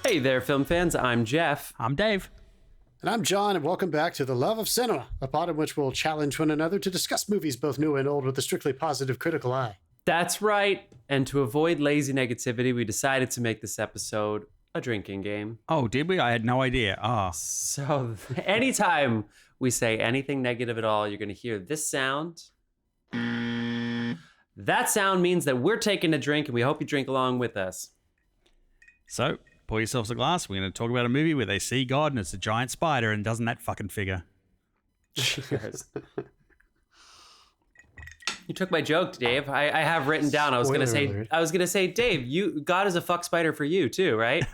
Hey there, film fans. I'm Jeff. I'm Dave. And I'm John, and welcome back to The Love of Cinema, a pod in which we'll challenge one another to discuss movies both new and old with a strictly positive critical eye. That's right. And to avoid lazy negativity, we decided to make this episode a drinking game. Oh, did we? I had no idea. So anytime we say anything negative at all, you're going to hear this sound. That sound means that we're taking a drink, and we hope you drink along with us. So, pour yourselves a glass. We're going to talk about a movie where they see God and it's a giant spider, and doesn't that fucking figure? Cheers. You took my joke, Dave. I have written down. I was gonna say, Dave, God is a fuck spider for you too, right?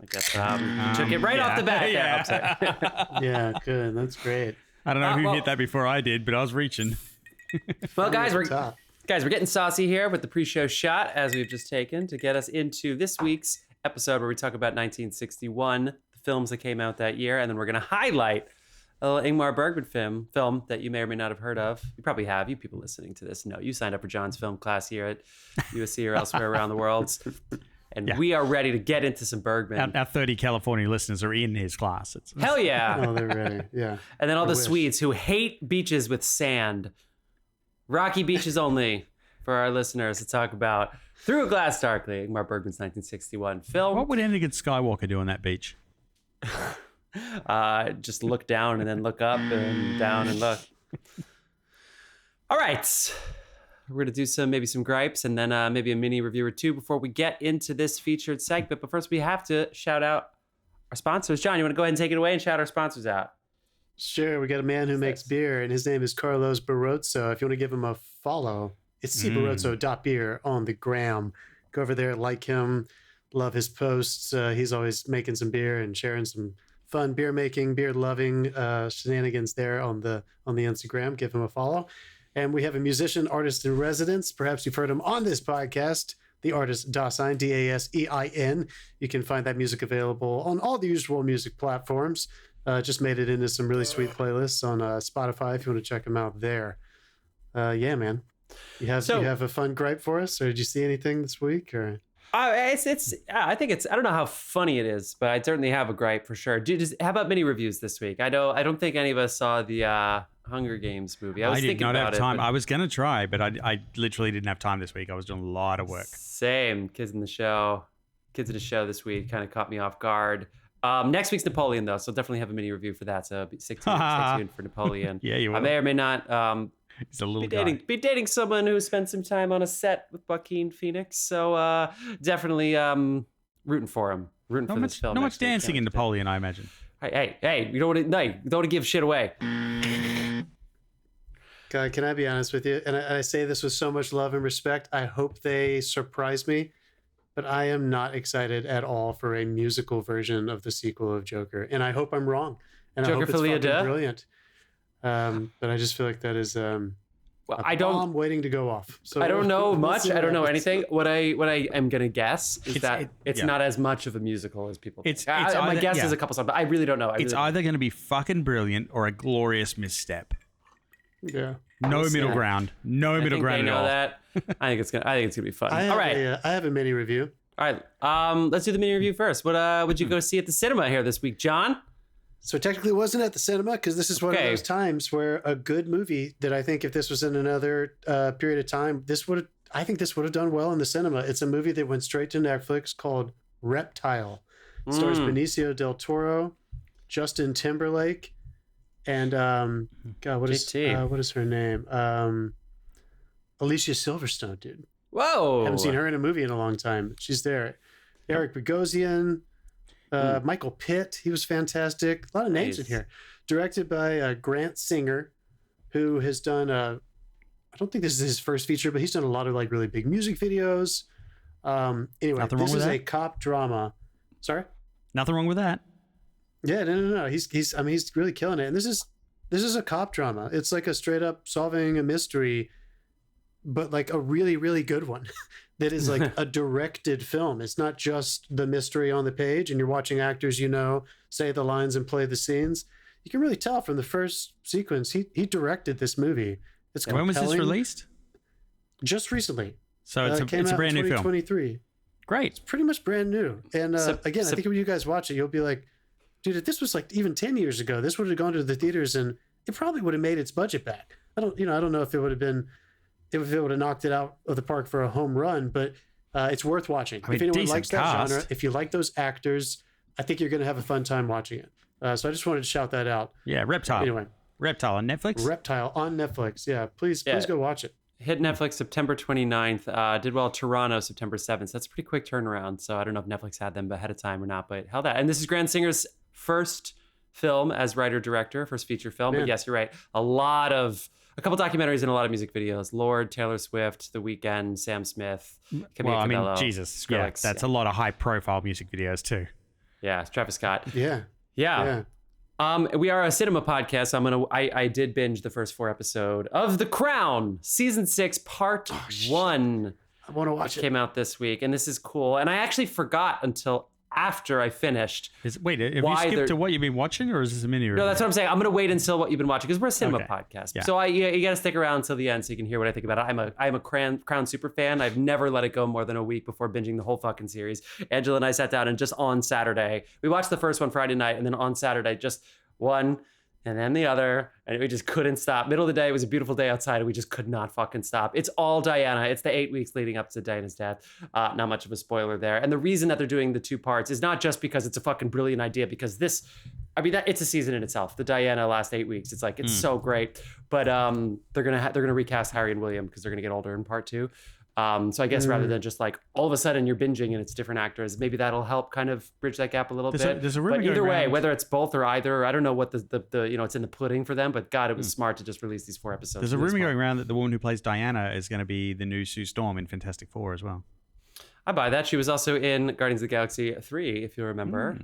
I guess you took it right off the bat. Yeah. Yeah, good. That's great. I don't know who hit that before I did, but I was reaching. Well, guys, we're getting saucy here with the pre-show shot as we've just taken to get us into this week's episode where we talk about 1961, the films that came out that year, and then we're gonna highlight a little Ingmar Bergman film that you may or may not have heard of. You probably have. You people listening to this know. You signed up for John's film class here at USC or elsewhere around the world. And we are ready to get into some Bergman. Our 30 California listeners are in his class. Hell yeah. Oh, they're ready. Yeah. And then all the Swedes who hate beaches with sand. Rocky beaches only for our listeners to talk about Through a Glass Darkly, Ingmar Bergman's 1961 film. What would Anakin Skywalker do on that beach? Just look down and then look up and down and look. All right. We're going to do maybe some gripes and then maybe a mini review or two before we get into this featured segment. But first we have to shout out our sponsors. John, you want to go ahead and take it away and shout our sponsors out? Sure. We got a man who makes beer, and his name is Carlos Barroso. If you want to give him a follow, it's cbarroso.beer on the gram. Go over there, like him, love his posts. He's always making some beer and sharing some fun beer making, beer loving shenanigans there on the Instagram. Give him a follow. And we have a musician, artist in residence. Perhaps you've heard him on this podcast, the artist Dasein, Dasein. You can find that music available on all the usual music platforms. Just made it into some really sweet playlists on Spotify if you want to check him out there. Yeah, man. You have a fun gripe for us, or did you see anything this week? Or I think I don't know how funny it is, but I certainly have a gripe for sure. How about mini reviews this week? I don't think any of us saw the Hunger Games movie. I did not have time. I was going to try, but I literally didn't have time this week. I was doing a lot of work. Same. Kids in the show this week kind of caught me off guard. Next week's Napoleon, though, so definitely have a mini review for that. So stay tuned for Napoleon. Yeah, you will. I may or may not He's a little be dating someone who spent some time on a set with Joaquin Phoenix. So definitely rooting for him. Rooting for this film. Not much dancing in Napoleon, I imagine. Hey! You don't want to give shit away. God, can I be honest with you? And I say this with so much love and respect. I hope they surprise me, but I am not excited at all for a musical version of the sequel of Joker. And I hope I'm wrong. And Joker I hope it's fucking Folia brilliant. But I just feel like that is a bomb waiting to go off. So I don't know much. I don't know anything. What I am gonna guess is it's not as much of a musical as people think. My guess is a couple songs, but I really don't know. It's either going to be fucking brilliant or a glorious misstep. Yeah. No middle ground. No middle ground at all. That. I think it's gonna be fun. All right. I have a mini review. All right. Let's do the mini review first. What would you go see at the cinema here this week, John? So technically it wasn't at the cinema because this is one of those times where a good movie that I think if this was in another period of time, I think this would have done well in the cinema. It's a movie that went straight to Netflix called Reptile. It stars Benicio Del Toro, Justin Timberlake, and what is her name? Alicia Silverstone, dude. Whoa! Haven't seen her in a movie in a long time. She's there. Eric Bogosian. Michael Pitt, he was fantastic. A lot of names in here. Directed by Grant Singer, who has done I don't think this is his first feature, but he's done a lot of like really big music videos. Anyway, this is a cop drama. Sorry? Nothing wrong with that. Yeah, no. He's really killing it. And this is a cop drama. It's like a straight up solving a mystery, but like a really, really good one. That is like a directed film. It's not just the mystery on the page and you're watching actors, say the lines and play the scenes. You can really tell from the first sequence, he directed this movie. It's compelling. When was this released? Just recently. So it's a brand new film. 2023. Great. Pretty much brand new. And again, I think when you guys watch it, you'll be like, dude, if this was like even 10 years ago, this would have gone to the theaters and it probably would have made its budget back. I don't know if it would have been, if it would have knocked it out of the park for a home run, but it's worth watching. I mean, if anyone likes that cast. genre, if you like those actors, I think you're going to have a fun time watching it. So I just wanted to shout that out. Yeah, Reptile. Anyway. Reptile on Netflix? Reptile on Netflix. Yeah, please go watch it. Hit Netflix September 29th. Did well Toronto September 7th. So that's a pretty quick turnaround. So I don't know if Netflix had them ahead of time or not, but held that. And this is Grant Singer's first film as writer-director, first feature film. Man. But yes, you're right. A couple documentaries and a lot of music videos. Lord, Taylor Swift, The Weeknd, Sam Smith, Camila Well, I mean, Cabello, Jesus. Skrillex. Yeah, that's a lot of high-profile music videos too. Yeah, Travis Scott. Yeah. We are a cinema podcast. So I did binge the first 4 episodes of The Crown, season 6, part 1. I want to watch it. Came out this week, and this is cool. And I actually forgot until after I finished. Have you skipped to what you've been watching, or is this a mini review? No, that's what I'm saying. I'm going to wait until what you've been watching because we're a cinema podcast. Yeah. So you got to stick around until the end so you can hear what I think about it. I'm a Crown super fan. I've never let it go more than a week before binging the whole fucking series. Angela and I sat down and just on Saturday, we watched the first one Friday night, and then on Saturday, just one and then the other, and we just couldn't stop. Middle of the day, it was a beautiful day outside, and we just could not fucking stop. It's all Diana. It's the 8 weeks leading up to Diana's death. Not much of a spoiler there. And the reason that they're doing the 2 parts is not just because it's a fucking brilliant idea, because it's a season in itself. The Diana last 8 weeks, it's so great. But they're gonna recast Harry and William because they're gonna get older in part 2. So I guess rather than just like all of a sudden you're binging and it's different actors, maybe that'll help kind of bridge that gap a little bit. There's a rumor but either going way, around. whether it's both or either, I don't know what the it's in the pudding for them, but God, it was smart to just release these 4 episodes. There's a rumor going around that the woman who plays Diana is going to be the new Sue Storm in Fantastic Four as well. I buy that. She was also in Guardians of the Galaxy 3, if you remember.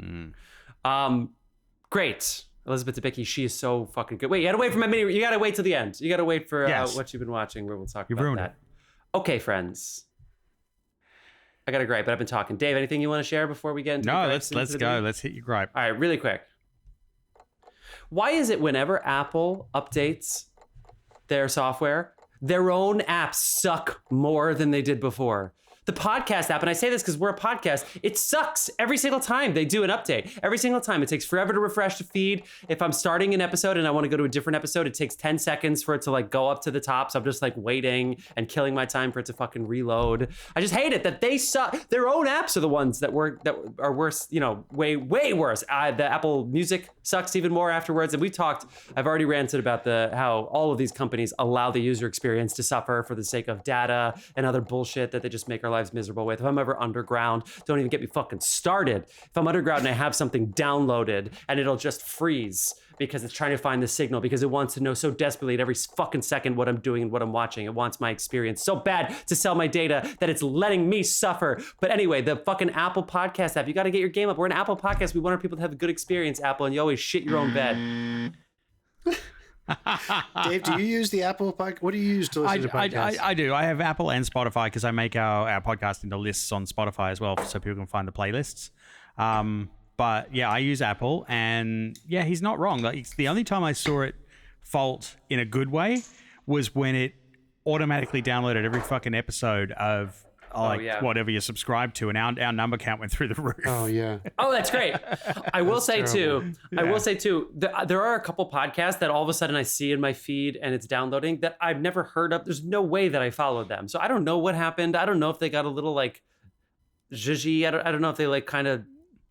Great. Elizabeth Debicki, she is so fucking good. Wait, you gotta wait for my mini. You gotta wait till the end. You gotta wait for what you've been watching, where we'll talk about that. Okay, friends. I got a gripe, but I've been talking. Dave, anything you want to share before we get into let's go. Let's hit your gripe. All right, really quick. Why is it whenever Apple updates their software, their own apps suck more than they did before? The podcast app, and I say this because we're a podcast, it sucks every single time they do an update. Every single time. It takes forever to refresh the feed. If I'm starting an episode and I want to go to a different episode, it takes 10 seconds for it to like go up to the top. So I'm just like waiting and killing my time for it to fucking reload. I just hate it that they suck. Their own apps are the ones that are worse, way, way worse. The Apple Music sucks even more afterwards. And I've already ranted about how all of these companies allow the user experience to suffer for the sake of data and other bullshit that they just make our lives miserable with. If I'm ever underground, don't even get me fucking started. If I'm underground and I have something downloaded and it'll just freeze because it's trying to find the signal because it wants to know so desperately at every fucking second what I'm doing and what I'm watching. It wants my experience so bad to sell my data that it's letting me suffer. But anyway, the fucking Apple Podcast app, you got to get your game up. We're an Apple podcast. We want our people to have a good experience, Apple, and you always shit your own bed. Dave, do you use the Apple podcast? What do you use to listen to podcasts? I do. I have Apple and Spotify because I make our podcast into lists on Spotify as well, so people can find the playlists. But yeah, I use Apple, and yeah, he's not wrong. Like, the only time I saw it fault in a good way was when it automatically downloaded every fucking episode of whatever you're subscribed to, and our number count went through the roof. Oh yeah. Oh, that's great. I will say too, there are a couple podcasts that all of a sudden I see in my feed and it's downloading that I've never heard of. There's no way that I followed them. So I don't know what happened. I don't know if they got a little like zhuzhy. I don't know if they like kind of,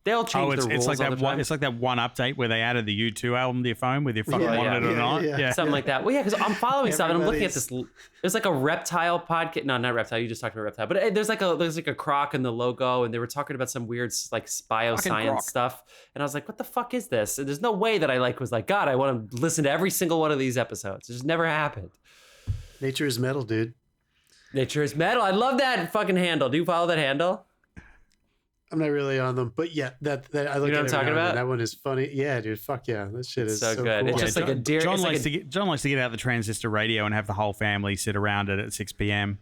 they all change their rules all the time. It's like that one update where they added the U2 album to your phone with your fucking wanted it or not. Yeah. Something like that. Well, yeah, because I'm following stuff and I'm looking at this. There's like a Reptile podcast. No, not Reptile. You just talked about Reptile. But there's like a croc in the logo, and they were talking about some weird like bioscience stuff. And I was like, what the fuck is this? And there's no way that I was like, God, I want to listen to every single one of these episodes. It just never happened. Nature is metal, dude. Nature is metal. I love that fucking handle. Do you follow that handle? I'm not really on them, but yeah, that I look you know at what I'm talking about. That one is funny. Yeah, dude. Fuck yeah, that shit is so good. Cool. It's just like a deer. John likes to get out the transistor radio and have the whole family sit around it at 6 p.m.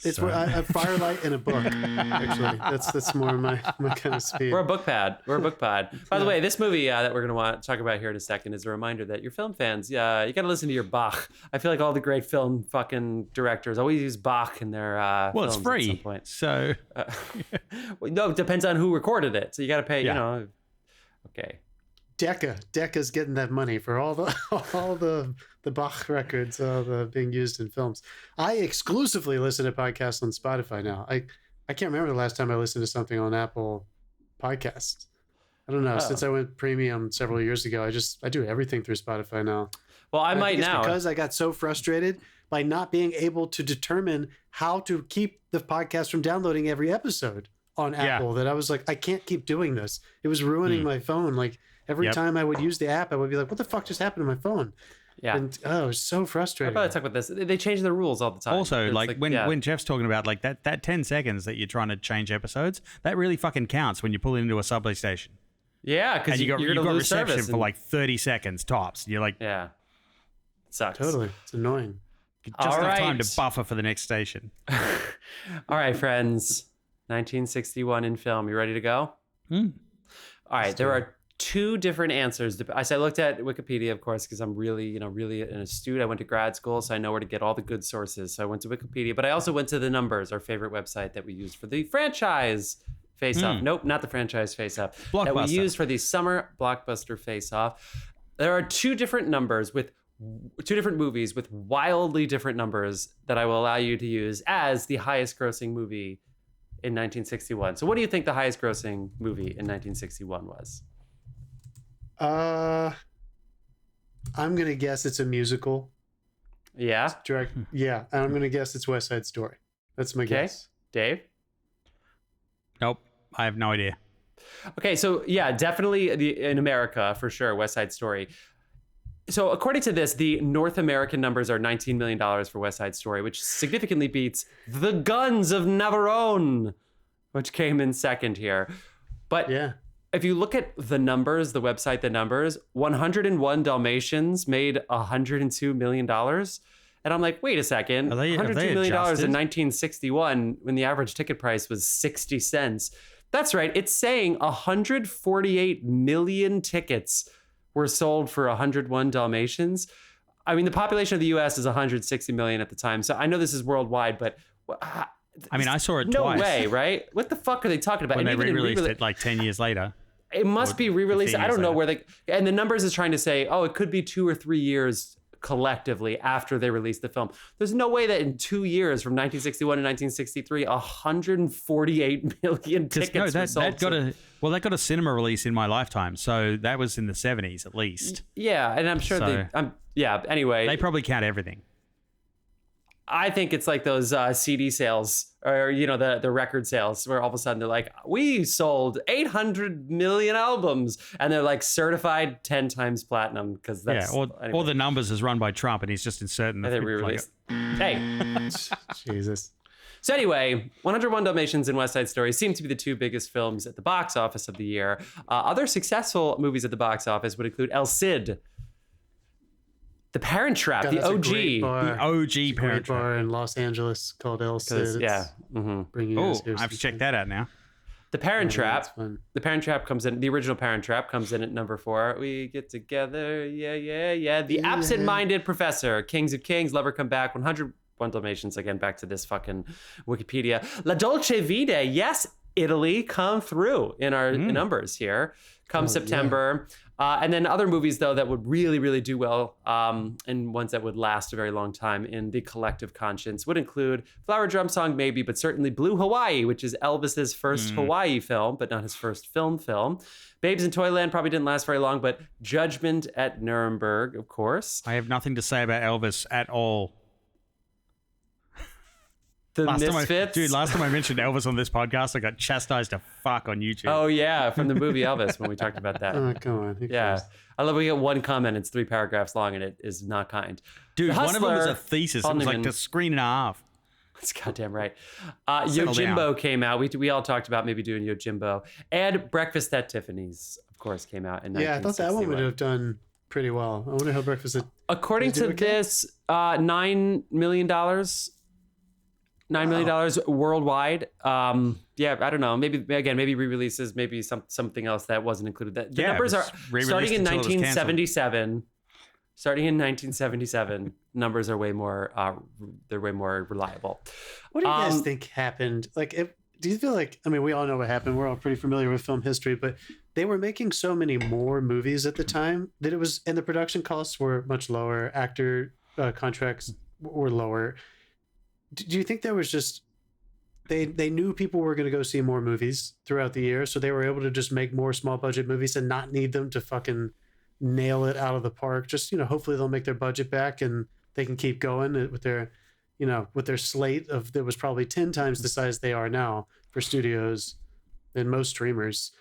It's a firelight and a book. Actually, that's more my kind of speed. We're a book pod. By the way, this movie that we're going to want to talk about here in a second is a reminder that you're film fans. Yeah, you got to listen to your Bach. I feel like all the great film fucking directors always use Bach in their films. It's free. At some point. So no, it depends on who recorded it. So you got to pay. You know. Okay. Decca's getting that money for all the Bach records being used in films. I exclusively listen to podcasts on Spotify now. I can't remember the last time I listened to something on Apple Podcasts. I don't know. Since I went premium several years ago, I do everything through Spotify now. Well, I might it's now because I got so frustrated by not being able to determine how to keep the podcast from downloading every episode on Apple that I was like, I can't keep doing this. It was ruining my phone. Like every time I would use the app, I would be like, what the fuck just happened to my phone? Yeah. And it was so frustrating. I'll probably talk about this. They change the rules all the time. Also, like when Jeff's talking about like that 10 seconds that you're trying to change episodes, that really fucking counts when you pull into a subway station. Yeah, because you're going to lose reception service for like 30 seconds tops. You're like, yeah, it sucks. Totally. It's annoying. Just enough time to buffer for the next station. All right, friends. 1961 in film. You ready to go? All right. There are two different answers. I looked at Wikipedia, of course, because I'm really an astute. I went to grad school, so I know where to get all the good sources. So I went to Wikipedia, but I also went to The Numbers, our favorite website that we used for the franchise face-off. Nope, not the franchise face-off. That we used for the summer blockbuster face-off. There are two different numbers with two different movies with wildly different numbers that I will allow you to use as the highest grossing movie in 1961. So what do you think the highest grossing movie in 1961 was? I'm gonna guess it's a musical. Yeah. Yeah, I'm gonna guess it's West Side Story. That's my guess. Dave? Nope, I have no idea. Okay, so yeah, definitely in America for sure, West Side Story. So according to this, the North American numbers are $19 million for West Side Story, which significantly beats The Guns of Navarone, which came in second here. But if you look at the numbers, the website, the numbers, 101 Dalmatians made $102 million. And I'm like, wait a second, $102 million in 1961 when the average ticket price was 60 cents. That's right. It's saying 148 million tickets were sold for 101 Dalmatians. I mean, the population of the U.S. is 160 million at the time. So I know this is worldwide, but I mean, I saw it twice. No way, way, right? What the fuck are they talking about? When they re-released it like 10 years later. It must be re-released. I don't know where and the numbers is trying to say, oh, it could be 2 or 3 years collectively after they released the film. There's no way that in 2 years from 1961 to 1963, 148 million tickets were sold. That got a cinema release in my lifetime. So that was in the 70s at least. Yeah, and I'm sure anyway. They probably count everything. I think it's like those CD sales or, the record sales where all of a sudden they're like, we sold 800 million albums and they're like certified 10 times platinum because that's... Yeah, or the numbers is run by Trump and he's just inserting the... They re-released. Hey. Jesus. So anyway, 101 Dalmatians and West Side Story seem to be the two biggest films at the box office of the year. Other successful movies at the box office would include El Cid, The Parent Trap, the OG. The OG Parent Trap. Bar in Los Angeles called El Cid. Yeah. Oh, I have to check that out now. The Parent Trap. The Parent Trap comes in. The original Parent Trap comes in at number 4. We get together. Yeah. The Absent-Minded Professor. Kings of Kings. Lover Come Back. 101 Dalmatians. Again, back to this fucking Wikipedia. La Dolce Vita. Yes, Italy. Come through in our numbers here. Come September. Yeah. And then other movies, though, that would really, really do well and ones that would last a very long time in the collective conscience would include Flower Drum Song, maybe, but certainly Blue Hawaii, which is Elvis's first Hawaii film, but not his first film. Babes in Toyland probably didn't last very long, but Judgment at Nuremberg, of course. I have nothing to say about Elvis at all. Misfits? Last time I mentioned Elvis on this podcast, I got chastised to fuck on YouTube. Oh, yeah, from the movie Elvis when we talked about that. Oh, come on. Yeah. I love when we get one comment, it's 3 paragraphs long, and it is not kind. Dude, one of them was a thesis. It was like a screen and a half. That's goddamn right. Yojimbo came out. We all talked about maybe doing Yojimbo. And Breakfast at Tiffany's, of course, came out in 1961. Yeah, I thought that one would have done pretty well. I wonder how Breakfast at... According to this, $9 million... $9 million worldwide. Yeah, I don't know. Maybe re-releases, maybe something else that wasn't included. The numbers are starting in 1977. Starting in 1977, numbers are way more. They're way more reliable. What do you guys think happened? Like, do you feel like? I mean, we all know what happened. We're all pretty familiar with film history, but they were making so many more movies at the time that it was, and the production costs were much lower. Actor contracts were lower. Do you think there was just they knew people were going to go see more movies throughout the year, so they were able to just make more small budget movies and not need them to fucking nail it out of the park? Just, hopefully they'll make their budget back and they can keep going with their, with their slate that was probably 10 times the size they are now for studios than most streamers.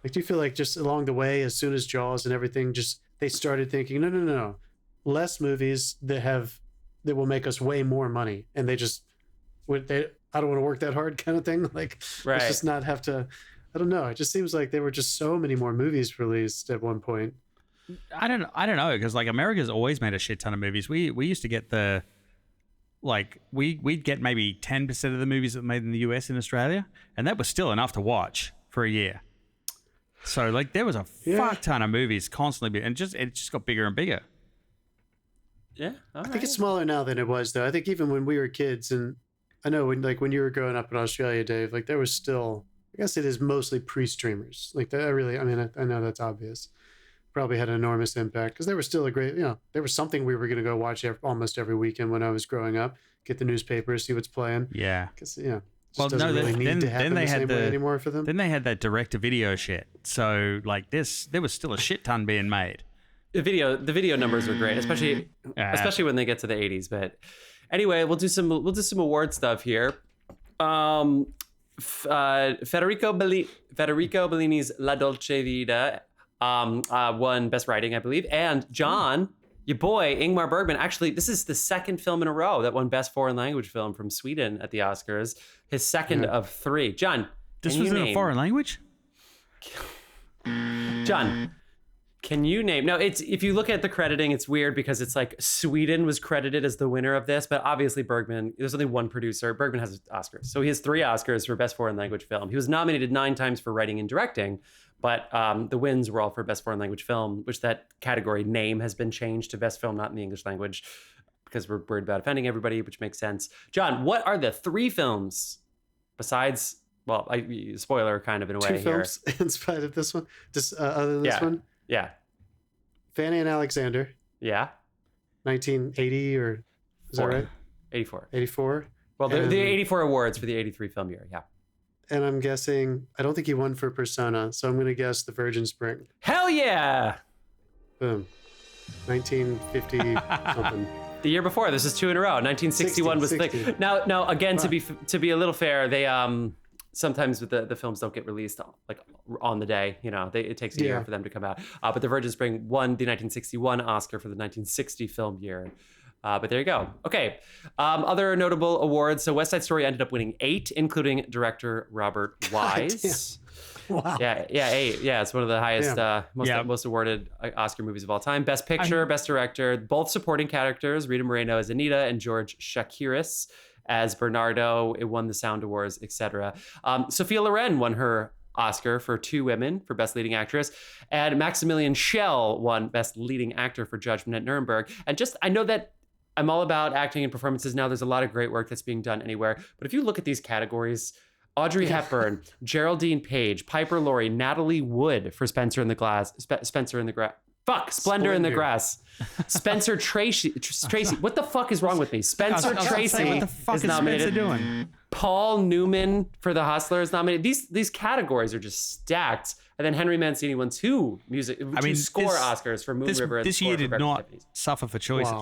Like, do you feel like just along the way, as soon as Jaws and everything, just they started thinking, no, less movies that will make us way more money, and I don't want to work that hard kind of thing. Like, right. Let's just not have to. I don't know. It just seems like there were just so many more movies released at one point. I don't know, because like America's always made a shit ton of movies. We used to get we'd get maybe 10% of the movies that were made in the US in Australia, and that was still enough to watch for a year. So like there was a fuck ton of movies constantly, and it just got bigger and bigger. Yeah, I think it's smaller now than it was, though. I think even when we were kids, and I know when you were growing up in Australia, Dave, like there was still, I guess it is mostly pre-streamers. Like that I know that's obvious. Probably had an enormous impact because there was still a great, there was something we were going to go watch almost every weekend when I was growing up. Get the newspaper, see what's playing. Yeah. Because well, no, then they had the anymore for them. Then they had that direct-to-video shit. So like there was still a shit ton being made. The video numbers are great, especially when they get to the 80s. But anyway, we'll do some award stuff here. Federico Bellini's La Dolce Vita won Best Writing, I believe, and John, your boy Ingmar Bergman. Actually, this is the second film in a row that won Best Foreign Language Film from Sweden at the Oscars. His second of 3. John, this was in a foreign language. John, can you name? No, if you look at the crediting, it's weird because it's like Sweden was credited as the winner of this, but obviously Bergman. There's only one producer. Bergman has Oscars, so he has 3 Oscars for Best Foreign Language Film. He was nominated 9 times for writing and directing. But the wins were all for Best Foreign Language Film, which that category name has been changed to Best Film Not in the English Language because we're worried about offending everybody, which makes sense. John, what are the 3 films besides, well, spoiler kind of in a way 2 films here. In spite of this one? Just other than this one? Yeah. Fanny and Alexander. Yeah. 1980 or is that right? 84. 84. Well, the 84 awards for the 83 film year, yeah. And I'm guessing, I don't think he won for Persona, so I'm going to guess The Virgin Spring. Hell yeah! Boom. 1950 something. The year before, this is 2 in a row. 1961 was thick. Now again, to be a little fair, they sometimes the films don't get released like on the day. It takes a year for them to come out. But The Virgin Spring won the 1961 Oscar for the 1960 film year. But there you go. Okay. Other notable awards. So West Side Story ended up winning 8, including director Robert Wise. Wow. Yeah, 8. Yeah, it's one of the highest, most awarded Oscar movies of all time. Best Picture, Best Director, both supporting characters. Rita Moreno as Anita and George Chakiris as Bernardo. It won the Sound Awards, etc. Sophia Loren won her Oscar for 2 women for Best Leading Actress, and Maximilian Schell won Best Leading Actor for Judgment at Nuremberg. And I know that I'm all about acting and performances now. There's a lot of great work that's being done anywhere. But if you look at these categories, Audrey Hepburn, Geraldine Page, Piper Laurie, Natalie Wood for Splendor in the Grass. Spencer Tracy. What the fuck is wrong with me? Spencer Tracy what the fuck is nominated. Spencer doing? Paul Newman for The Hustler is nominated. These categories are just stacked. And then Henry Mancini won 2 score Oscars for Moon River. This year did not suffer for choices.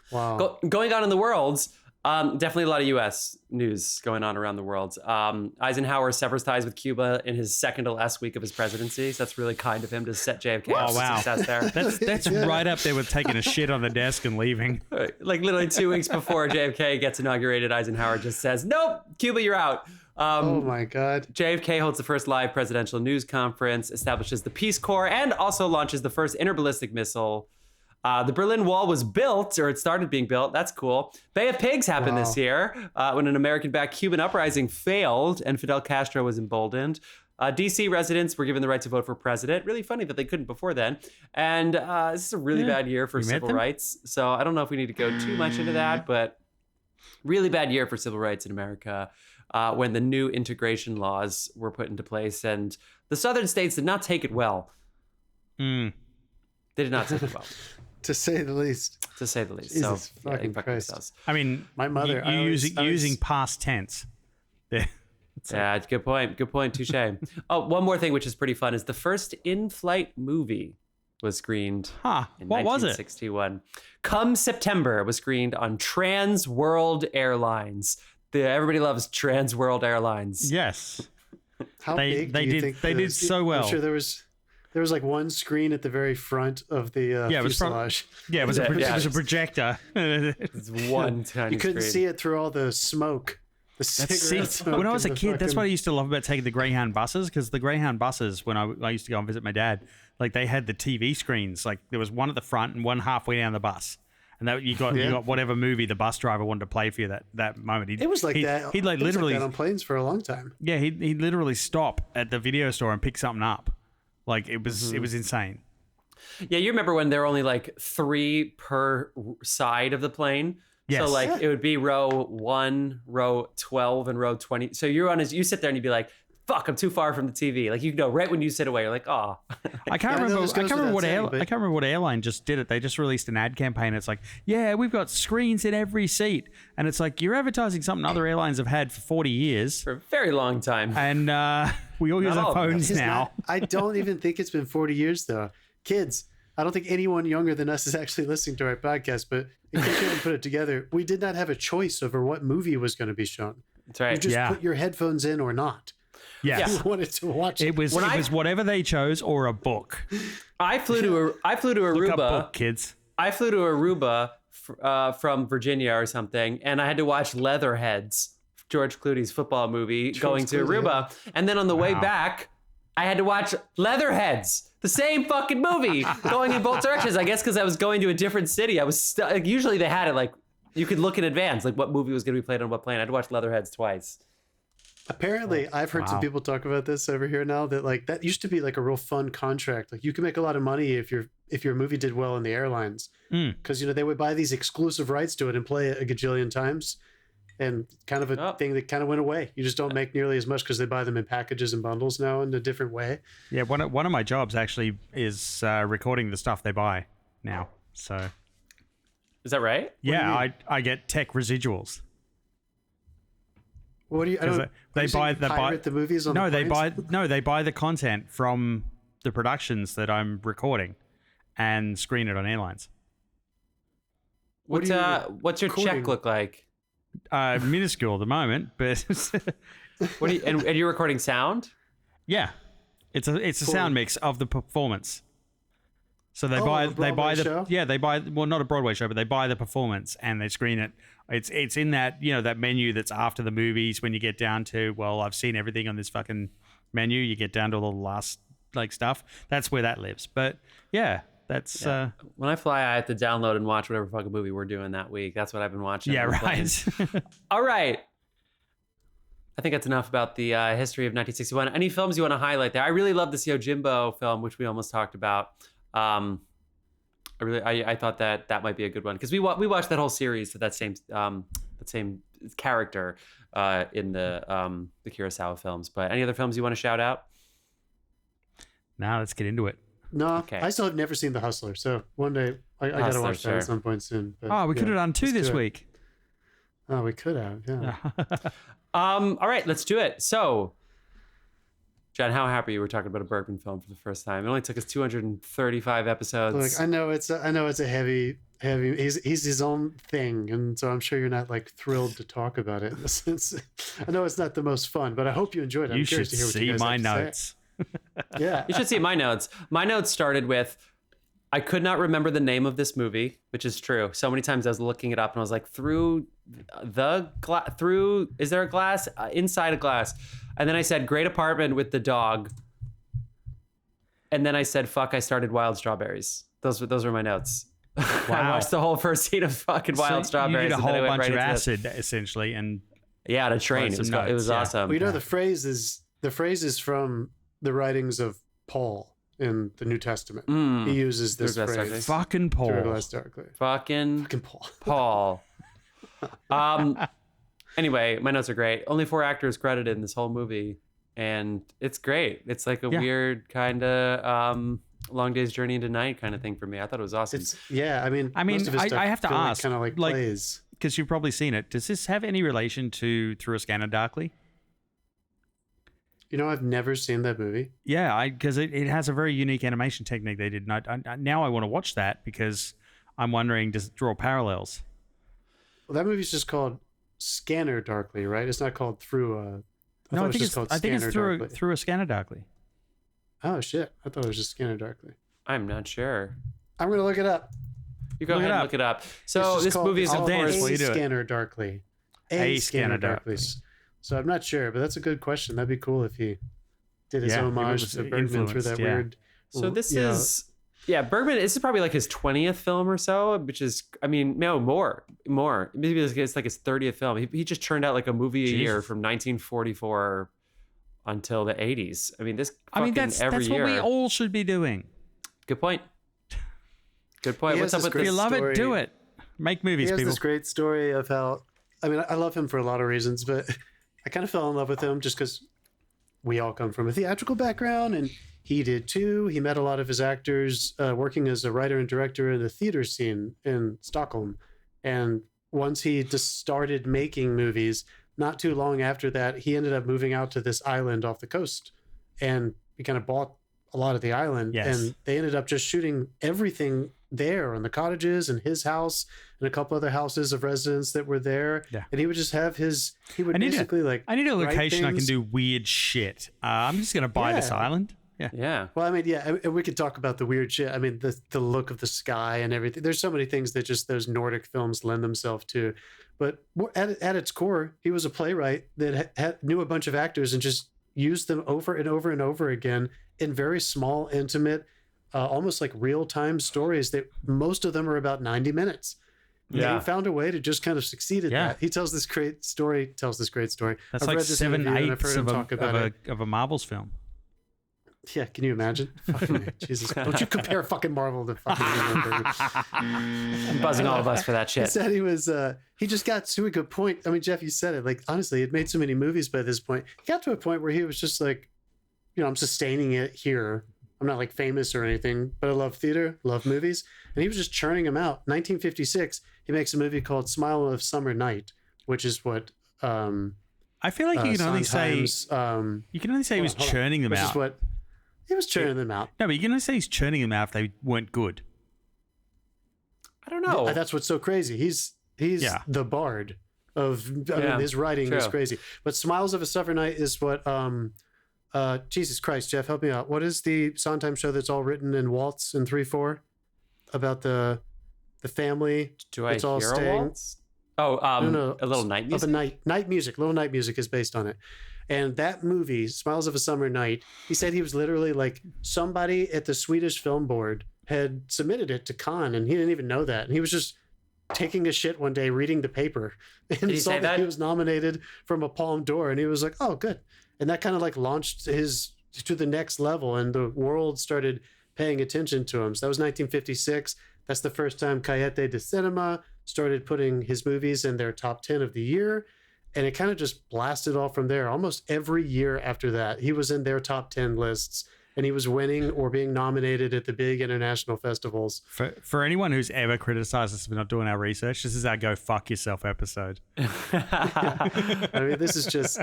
Wow. Going on in the world, definitely a lot of U.S. news going on around the world. Eisenhower severs ties with Cuba in his second to last week of his presidency. So that's really kind of him to set JFK up for success there. That's right up there with taking a shit on the desk and leaving. Like literally 2 weeks before JFK gets inaugurated, Eisenhower just says, "Nope, Cuba, you're out." Oh my God. JFK holds the first live presidential news conference, establishes the Peace Corps, and also launches the first interballistic missile The Berlin Wall was built, or it started being built. That's cool. Bay of Pigs happened this year when an American-backed Cuban uprising failed and Fidel Castro was emboldened. DC residents were given the right to vote for president. Really funny that they couldn't before then. And this is a really bad year for civil rights. So I don't know if we need to go too much into that, but really bad year for civil rights in America when the new integration laws were put into place. And the southern states did not take it well. They did not take it well. To say the least. To say the least. Jesus so, fucking Christ. I mean, my mother using past tense. Yeah, good point. Good point. Touche. Oh, one more thing, which is pretty fun, is the first in-flight movie was screened in what was it? 1961. Come September, it was screened on Trans World Airlines. Everybody loves Trans World Airlines. Yes. How big do you think they did so well. I'm sure there was like one screen at the very front of the fuselage. It was a projector. It's one tiny You couldn't screen. see it through all the smoke. When I was a kid, that's what I used to love about taking the Greyhound buses, because the Greyhound buses, when I used to go and visit my dad, like they had the TV screens. Like there was one at the front and one halfway down the bus. And that you got whatever movie the bus driver wanted to play for you that moment. It was like that. He'd like literally that on planes for a long time. Yeah, he'd literally stop at the video store and pick something up. Like it was insane. Yeah, you remember when there were only like 3 per side of the plane? Yes. So like it would be row 1, row 12, and row 20. So you sit there and you'd be like, fuck, I'm too far from the TV. Like you know, right when you sit away, you're like, oh. I can't remember what airline just did it. They just released an ad campaign. It's like, yeah, we've got screens in every seat, and it's like you're advertising something other airlines have had for 40 years For a very long time. and we all use our phones now. I don't even think it's been 40 years though. Kids, I don't think anyone younger than us is actually listening to our podcast, but in case you haven't put it together, we did not have a choice over what movie was going to be shown. That's right. You just put your headphones in or not. Yes. You wanted to watch it. It was whatever they chose or a book. I flew to Aruba. Look up book, kids. I flew to Aruba from Virginia or something, and I had to watch Leatherheads, George Clooney's football movie, going to Aruba. And then on the way back, I had to watch Leatherheads, the same fucking movie, going in both directions. I guess because I was going to a different city. I was usually they had it like you could look in advance, like what movie was going to be played on what plane. I had to watch Leatherheads twice. Apparently, I've heard some people talk about this over here now that like that used to be like a real fun contract. Like you could make a lot of money if your movie did well in the airlines, because they would buy these exclusive rights to it and play it a gajillion times, and kind of a thing that kind of went away. You just don't make nearly as much because they buy them in packages and bundles now in a different way. Yeah, one of my jobs actually is recording the stuff they buy now. So is that right? Yeah, I get tech residuals. What do you? They buy the movies on the planes? They buy the content from the productions that I'm recording and screen it on airlines. What's your check look like? Minuscule at the moment, but what do you, and you're recording sound? Yeah, it's a sound mix of the performance. So they buy not a Broadway show, but they buy the performance and they screen it. It's in that that menu that's after the movies when you get down to I've seen everything on this fucking menu. You get down to all the last stuff. That's where that lives. But yeah, that's when I fly, I have to download and watch whatever fucking movie we're doing that week. That's what I've been watching. Yeah, right. All right. I think that's enough about the history of 1961. Any films you want to highlight there? I really love the Yojimbo film, which we almost talked about. I thought that might be a good one because we watched that whole series for that same character in the Kurosawa films. But any other films you want to shout out? Now let's get into it. No, okay. I still have never seen The Hustler, so one day I gotta watch that at some point soon. But, we could have done 2 this week. Oh, we could have, yeah. All right, let's do it. So, John, how happy you were talking about a Bergman film for the first time? It only took us 235 episodes. Look, I know it's a heavy. He's his own thing, and so I'm sure you're not like thrilled to talk about it in the sense. I know it's not the most fun, but I hope you enjoyed it. I'm curious to hear what you guys have to say. Notes. Yeah, you should see my notes. My notes started with, I could not remember the name of this movie, which is true. So many times I was looking it up and I was like, through is there a glass? Inside a glass. And then I said, great apartment with the dog. And then I said, fuck, I started Wild Strawberries. Those were my notes. I watched the whole first scene of fucking Wild Strawberries. You did a and then I whole went bunch right of into acid, essentially, and on a train. It was awesome. Well, you know, the phrase is from the writings of Paul in the New Testament. He uses this phrase. Fucking Paul. Fucking Paul. Anyway, my notes are great. Only 4 actors credited in this whole movie, and it's great. It's like a weird kind of Long Day's Journey into Night kind of thing for me. I thought it was awesome. I mean, I have to ask, kind of like plays, because you've probably seen it. Does this have any relation to Through a Scanner Darkly? You know, I've never seen that movie. Yeah, because it has a very unique animation technique they did. And now I want to watch that because I'm wondering, does it draw parallels? Well, that movie's just called Scanner Darkly, right? It's not called Through a... I think it's Through a Scanner Darkly. Oh, shit. I thought it was just Scanner Darkly. I'm not sure. I'm going to look it up. You go ahead and look it up. So this movie is, of course... Scanner Darkly. A Scanner Darkly. So I'm not sure, but that's a good question. That'd be cool if he did his homage to Bergman through that weird... So this is... Yeah, Bergman, this is probably like his 20th film or so, which is, I mean, no, more. Maybe it's like his 30th film. He just churned out like a movie a year from 1944 until the 80s. I mean, that's what we all should be doing. Good point. What's up with this? If you love it, do it. Make movies, people. He has this great story of how, I mean, I love him for a lot of reasons, but I kind of fell in love with him just because we all come from a theatrical background, and he did too. He met a lot of his actors working as a writer and director in the theater scene in Stockholm. And once he just started making movies, not too long after that, he ended up moving out to this island off the coast. And he kind of bought a lot of the island. Yes. And they ended up just shooting everything there on the cottages and his house and a couple other houses of residents that were there. Yeah. And he would just have I need a location I can do weird shit. I'm just going to buy this island. Yeah. Well, I mean, and we could talk about the weird shit. I mean, the look of the sky and everything. There's so many things that just those Nordic films lend themselves to. But at its core, he was a playwright that knew a bunch of actors and just used them over and over and over again in very small, intimate, almost like real-time stories that most of them are about 90 minutes. Yeah. And he found a way to just kind of succeed at that. He tells this great story. That's I've like 7/8 of a Marvel's film. Yeah, can you imagine? Fucking Jesus. Don't you compare fucking Marvel to fucking I'm buzzing all of us for that shit. He said he just got to a good point. I mean, Jeff, you said it. Like, honestly, he'd made so many movies by this point. He got to a point where he was just like, I'm sustaining it here. I'm not like famous or anything, but I love theater, love movies. And he was just churning them out. 1956, he makes a movie called Smile of Summer Night, which is what... I feel like you can only say he was churning them out. He was churning them out. No, but you can only say he's churning them out if they weren't good. I don't know. That's what's so crazy. He's the bard of. I mean, his writing is crazy. But Smiles of a Summer Night is what. Jesus Christ, Jeff, help me out. What is the Sondheim show that's all written in waltz and 3/4 about the family? It's all staying? A waltz? Oh, no. A Little Night Music. Night music. Little Night Music is based on it. And that movie, Smiles of a Summer Night, he said he was literally like somebody at the Swedish Film Board had submitted it to Cannes, and he didn't even know that. And he was just taking a shit one day, reading the paper, and saw that he was nominated from a Palme d'Or, and he was like, "Oh, good." And that kind of like launched his to the next level, and the world started paying attention to him. So that was 1956. That's the first time Cahiers de Cinema started putting his movies in their top 10 of the year. And it kind of just blasted off from there. Almost every year after that, he was in their top 10 lists, and he was winning or being nominated at the big international festivals. For anyone who's ever criticized us for not doing our research, this is our go fuck yourself episode. I mean, this is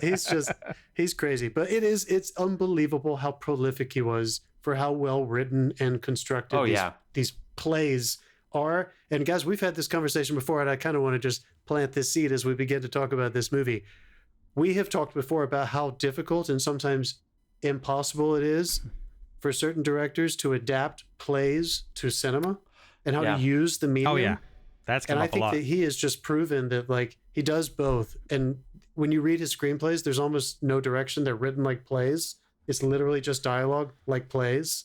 he's crazy. But it's unbelievable how prolific he was for how well written and constructed these plays are. And guys, we've had this conversation before, and I kind of want to just plant this seed as we begin to talk about this movie. We have talked before about how difficult and sometimes impossible it is for certain directors to adapt plays to cinema and how to use the medium. Oh yeah, that's come up a lot. And I think that he has just proven that like he does both. And when you read his screenplays, there's almost no direction. They're written like plays. It's literally just dialogue like plays.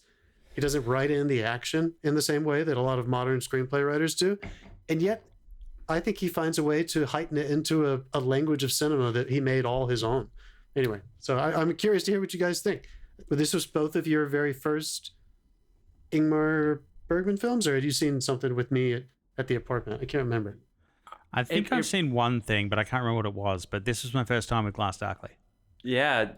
He doesn't write in the action in the same way that a lot of modern screenplay writers do. And yet, I think he finds a way to heighten it into a language of cinema that he made all his own. Anyway, so I'm curious to hear what you guys think. This was both of your very first Ingmar Bergman films, or had you seen something with me at the apartment? I can't remember. I think I've seen one thing, but I can't remember what it was. But this was my first time with Glass Darkly. Yeah.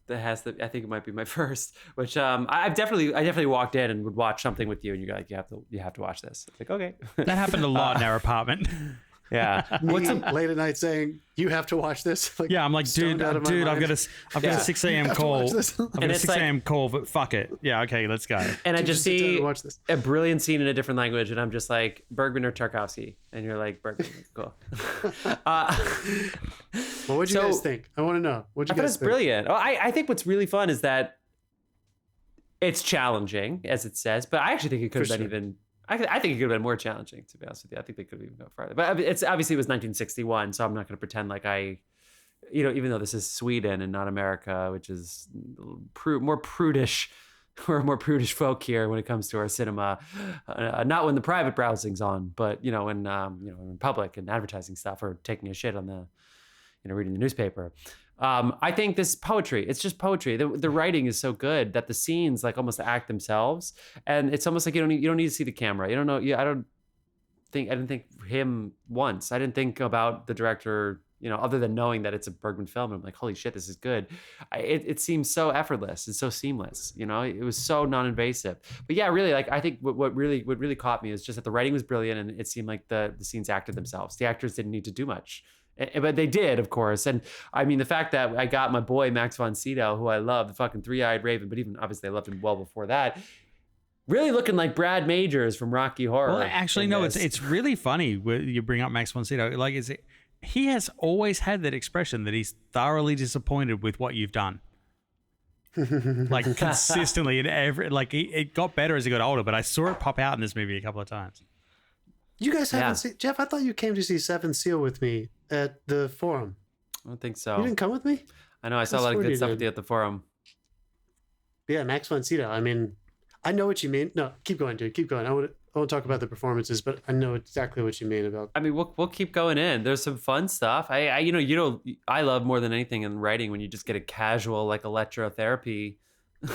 That has the. I think it might be my first. Which I definitely walked in and would watch something with you, and you're like, you have to watch this. It's like, okay. That happened a lot in our apartment. Yeah. What's late at night saying you have to watch this? Like, yeah, I'm like, dude, I've got a 6 a.m. call. I've got a 6 a.m. call, but fuck it. Yeah, okay, let's go. And I just see a brilliant scene in a different language, and I'm just like, Bergman or Tarkovsky, and you're like, Bergman. Cool. Well, what'd you guys think? I want to know. What'd you guys think? I thought it's brilliant. Oh, I think what's really fun is that it's challenging, as it says, but I actually think it could have been even. I think it could have been more challenging, to be honest with you. I think they could have even gone farther. But it's obviously it was 1961, so I'm not going to pretend like even though this is Sweden and not America, which is more prudish, we're a more prudish folk here when it comes to our cinema. Not when the private browsing's on, but in public and advertising stuff or taking a shit on the, reading the newspaper. I think this is poetry. It's just poetry. The writing is so good that the scenes like almost act themselves, and it's almost like you don't need to see the camera. You don't know. I didn't think him once. I didn't think about the director. Other than knowing that it's a Bergman film, I'm like, holy shit, this is good. It seems so effortless. It's so seamless. It was so non-invasive. But yeah, really, like I think what really caught me is just that the writing was brilliant, and it seemed like the scenes acted themselves. The actors didn't need to do much. But they did, of course. And I mean, the fact that I got my boy Max von Sydow, who I love, the fucking three-eyed raven, but even obviously I loved him well before that, really looking like Brad Majors from Rocky Horror. Well, actually, no, it's really funny when you bring up Max von Sydow. Like, he has always had that expression that he's thoroughly disappointed with what you've done. Like, consistently in it got better as he got older, but I saw it pop out in this movie a couple of times. You guys haven't seen Jeff? I thought you came to see Seventh Seal with me at the Forum. I don't think so. You didn't come with me? I know. I saw a lot of good stuff with you at the Forum. Yeah, Max von Sydow. I mean, I know what you mean. No, keep going, dude. Keep going. I won't talk about the performances, but I know exactly what you mean about. I mean, we'll keep going in. There's some fun stuff. I love more than anything in writing when you just get a casual like electrotherapy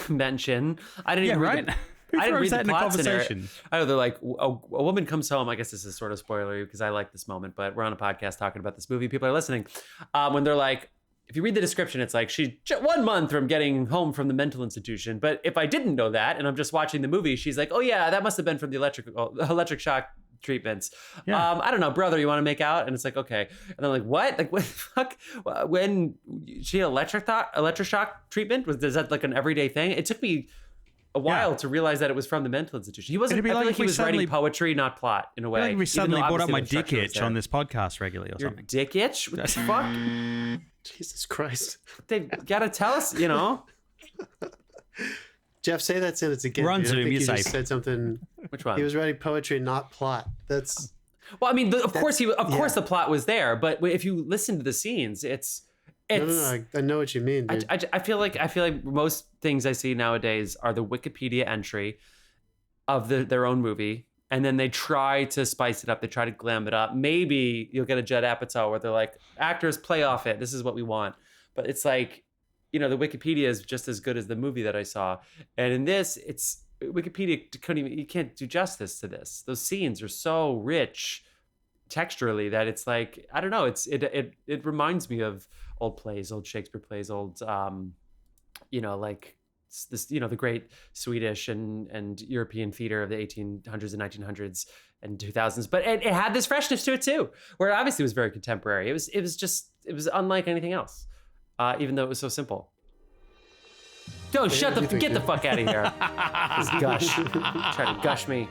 mention. I didn't even read I didn't read the plot scenario. I know they're like a woman comes home. I guess this is sort of spoilery because I like this moment, but we're on a podcast talking about this movie. People are listening. When they're like, if you read the description, it's like she's 1 month from getting home from the mental institution. But if I didn't know that and I'm just watching the movie, she's like, oh yeah, that must have been from the electric shock treatments. Yeah. I don't know, brother, you want to make out? And it's like, okay. And I'm like, what? Like, what the fuck? When she had electric shock treatment? Is that like an everyday thing? It took me a while to realize that it was from the mental institution. He wasn't. I feel like he was writing poetry, not plot, in a way. We suddenly brought up my dick itch on this podcast regularly or something. Dick itch? What the fuck? Jesus Christ! They gotta tell us, Jeff, say that sentence again. Run to him. You just said something. Which one? He was writing poetry, not plot. That's. Well, I mean, of course the plot was there, but if you listen to the scenes, it's. No, I know what you mean, dude. I feel like most things I see nowadays are the Wikipedia entry of their own movie, and then they try to spice it up. They try to glam it up. Maybe you'll get a Judd Apatow where they're like, actors play off it. This is what we want. But it's like, the Wikipedia is just as good as the movie that I saw. And in this, it's Wikipedia you can't do justice to this. Those scenes are so rich texturally that it's like, I don't know. It reminds me of old plays, old Shakespeare plays, old, like this, the great Swedish and European theater of the 1800s and 1900s and 2000s. But it had this freshness to it too, where it obviously was very contemporary. It was unlike anything else, even though it was so simple. Don't get the fuck out of here. This gush. Try to gush me.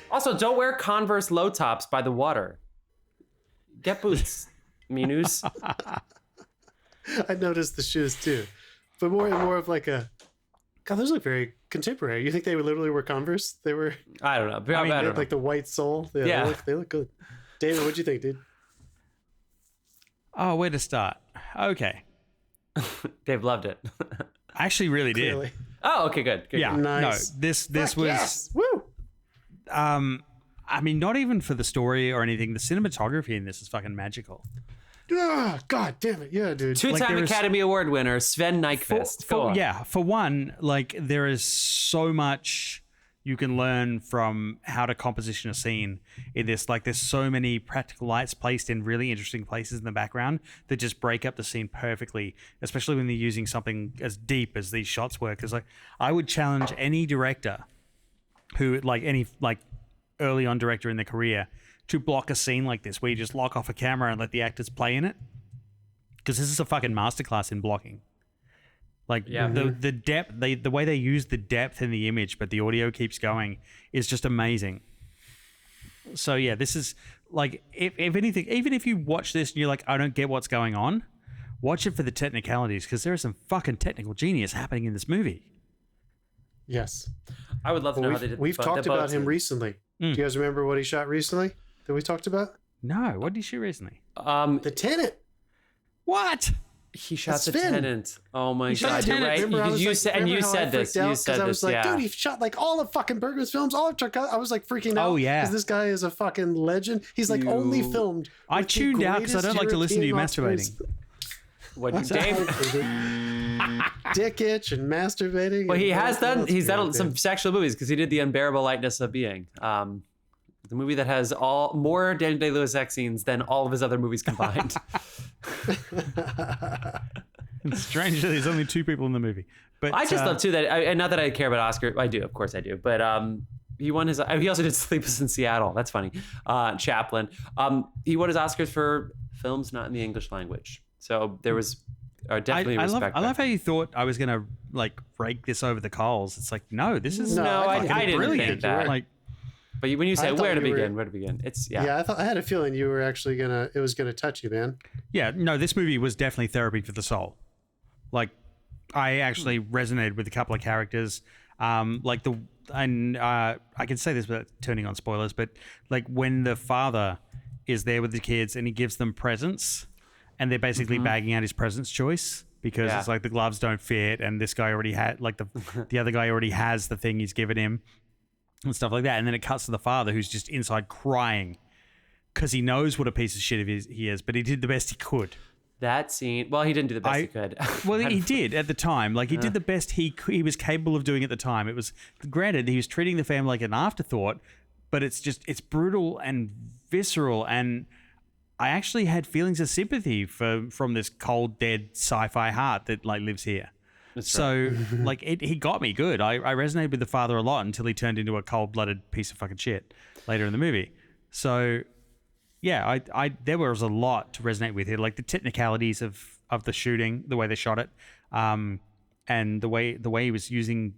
Also, don't wear Converse low tops by the water. Get boots. Minus. I noticed the shoes too, but more and more of like God, those look very contemporary. You think they would literally wear Converse? They were. I don't know. I don't know. Like the white sole. Yeah. They look good. David, what'd you think, dude? Oh, where to start? Okay. Dave loved it. I actually really did. Oh, okay, good. Yeah, Nice. no, this was. Yes. Woo. I mean, not even for the story or anything. The cinematography in this is fucking magical. Oh, God damn it. Yeah, dude. Two-time Academy Award winner Sven Nykvist. Go on. Yeah, for one, like there is so much you can learn from how to composition a scene in this. Like there's so many practical lights placed in really interesting places in the background that just break up the scene perfectly, especially when they're using something as deep as these shots were. Because like I would challenge any director who early on director in their career to block a scene like this where you just lock off a camera and let the actors play in it, because this is a fucking masterclass in blocking. Like the depth, the way they use the depth in the image, but the audio keeps going, is just amazing. So yeah, this is like, if anything, even if you watch this and you're like, I don't get what's going on, watch it for the technicalities, because there is some fucking technical genius happening in this movie. Yes. I would love to know how they did. We've talked about him recently. Do you guys remember what he shot recently that we talked about? No, what did he shoot recently? The Tenant. What? He shot That's The Sven. Tenant. Oh my shot god, The you're Tenant. right. Remember, I was You like, said, and remember you how said I this. freaked out? You said I was this. like, Yeah. dude, he shot like all of fucking Bergman's films, all of Jakarta. I was like freaking out. Oh, yeah. Because this guy is a fucking legend. He's like only filmed. I with the tuned out because I don't like to listen to you greatest masturbating. What Dave? Dick itch and masturbating. Well, he and has what done. else? He's done Yeah, some sexual movies because he did The Unbearable Lightness of Being, the movie that has more Daniel Day-Lewis sex scenes than all of his other movies combined. It's strange that there's only two people in the movie. But I just love too that, and not that I care about Oscar. I do, of course, I do. But he won his. He also did Sleepless in Seattle. That's funny. Chaplin. He won his Oscars for films not in the English language. So there was definitely respect. I love how you thought I was gonna like rake this over the coals. It's like, no, this is I didn't brilliant. think that. Like, but when you say I where to thought you were- begin, where to begin, it's Yeah, I had a feeling you were actually it was gonna touch you, man. yeah, no, this movie was definitely therapy for the soul. Like, I actually resonated with a couple of characters. I can say this without turning on spoilers, but like when the father is there with the kids and he gives them presents, and they're basically bagging out his presents choice because it's like the gloves don't fit, and this guy already had like the other guy already has the thing he's given him and stuff like that, and then it cuts to the father who's just inside crying because he knows what a piece of shit he is, but he did the best he could. That scene. Well, he didn't do the best he could. Well, he did at the time. Like he did the best he was capable of doing at the time. It was, granted, he was treating the family like an afterthought, but it's brutal and visceral. And I actually had feelings of sympathy from this cold, dead sci-fi heart that like lives here. That's So like he got me good. I resonated with the father a lot until he turned into a cold-blooded piece of fucking shit later in the movie. So yeah, I there was a lot to resonate with here, like the technicalities of the shooting, the way they shot it, and the way he was using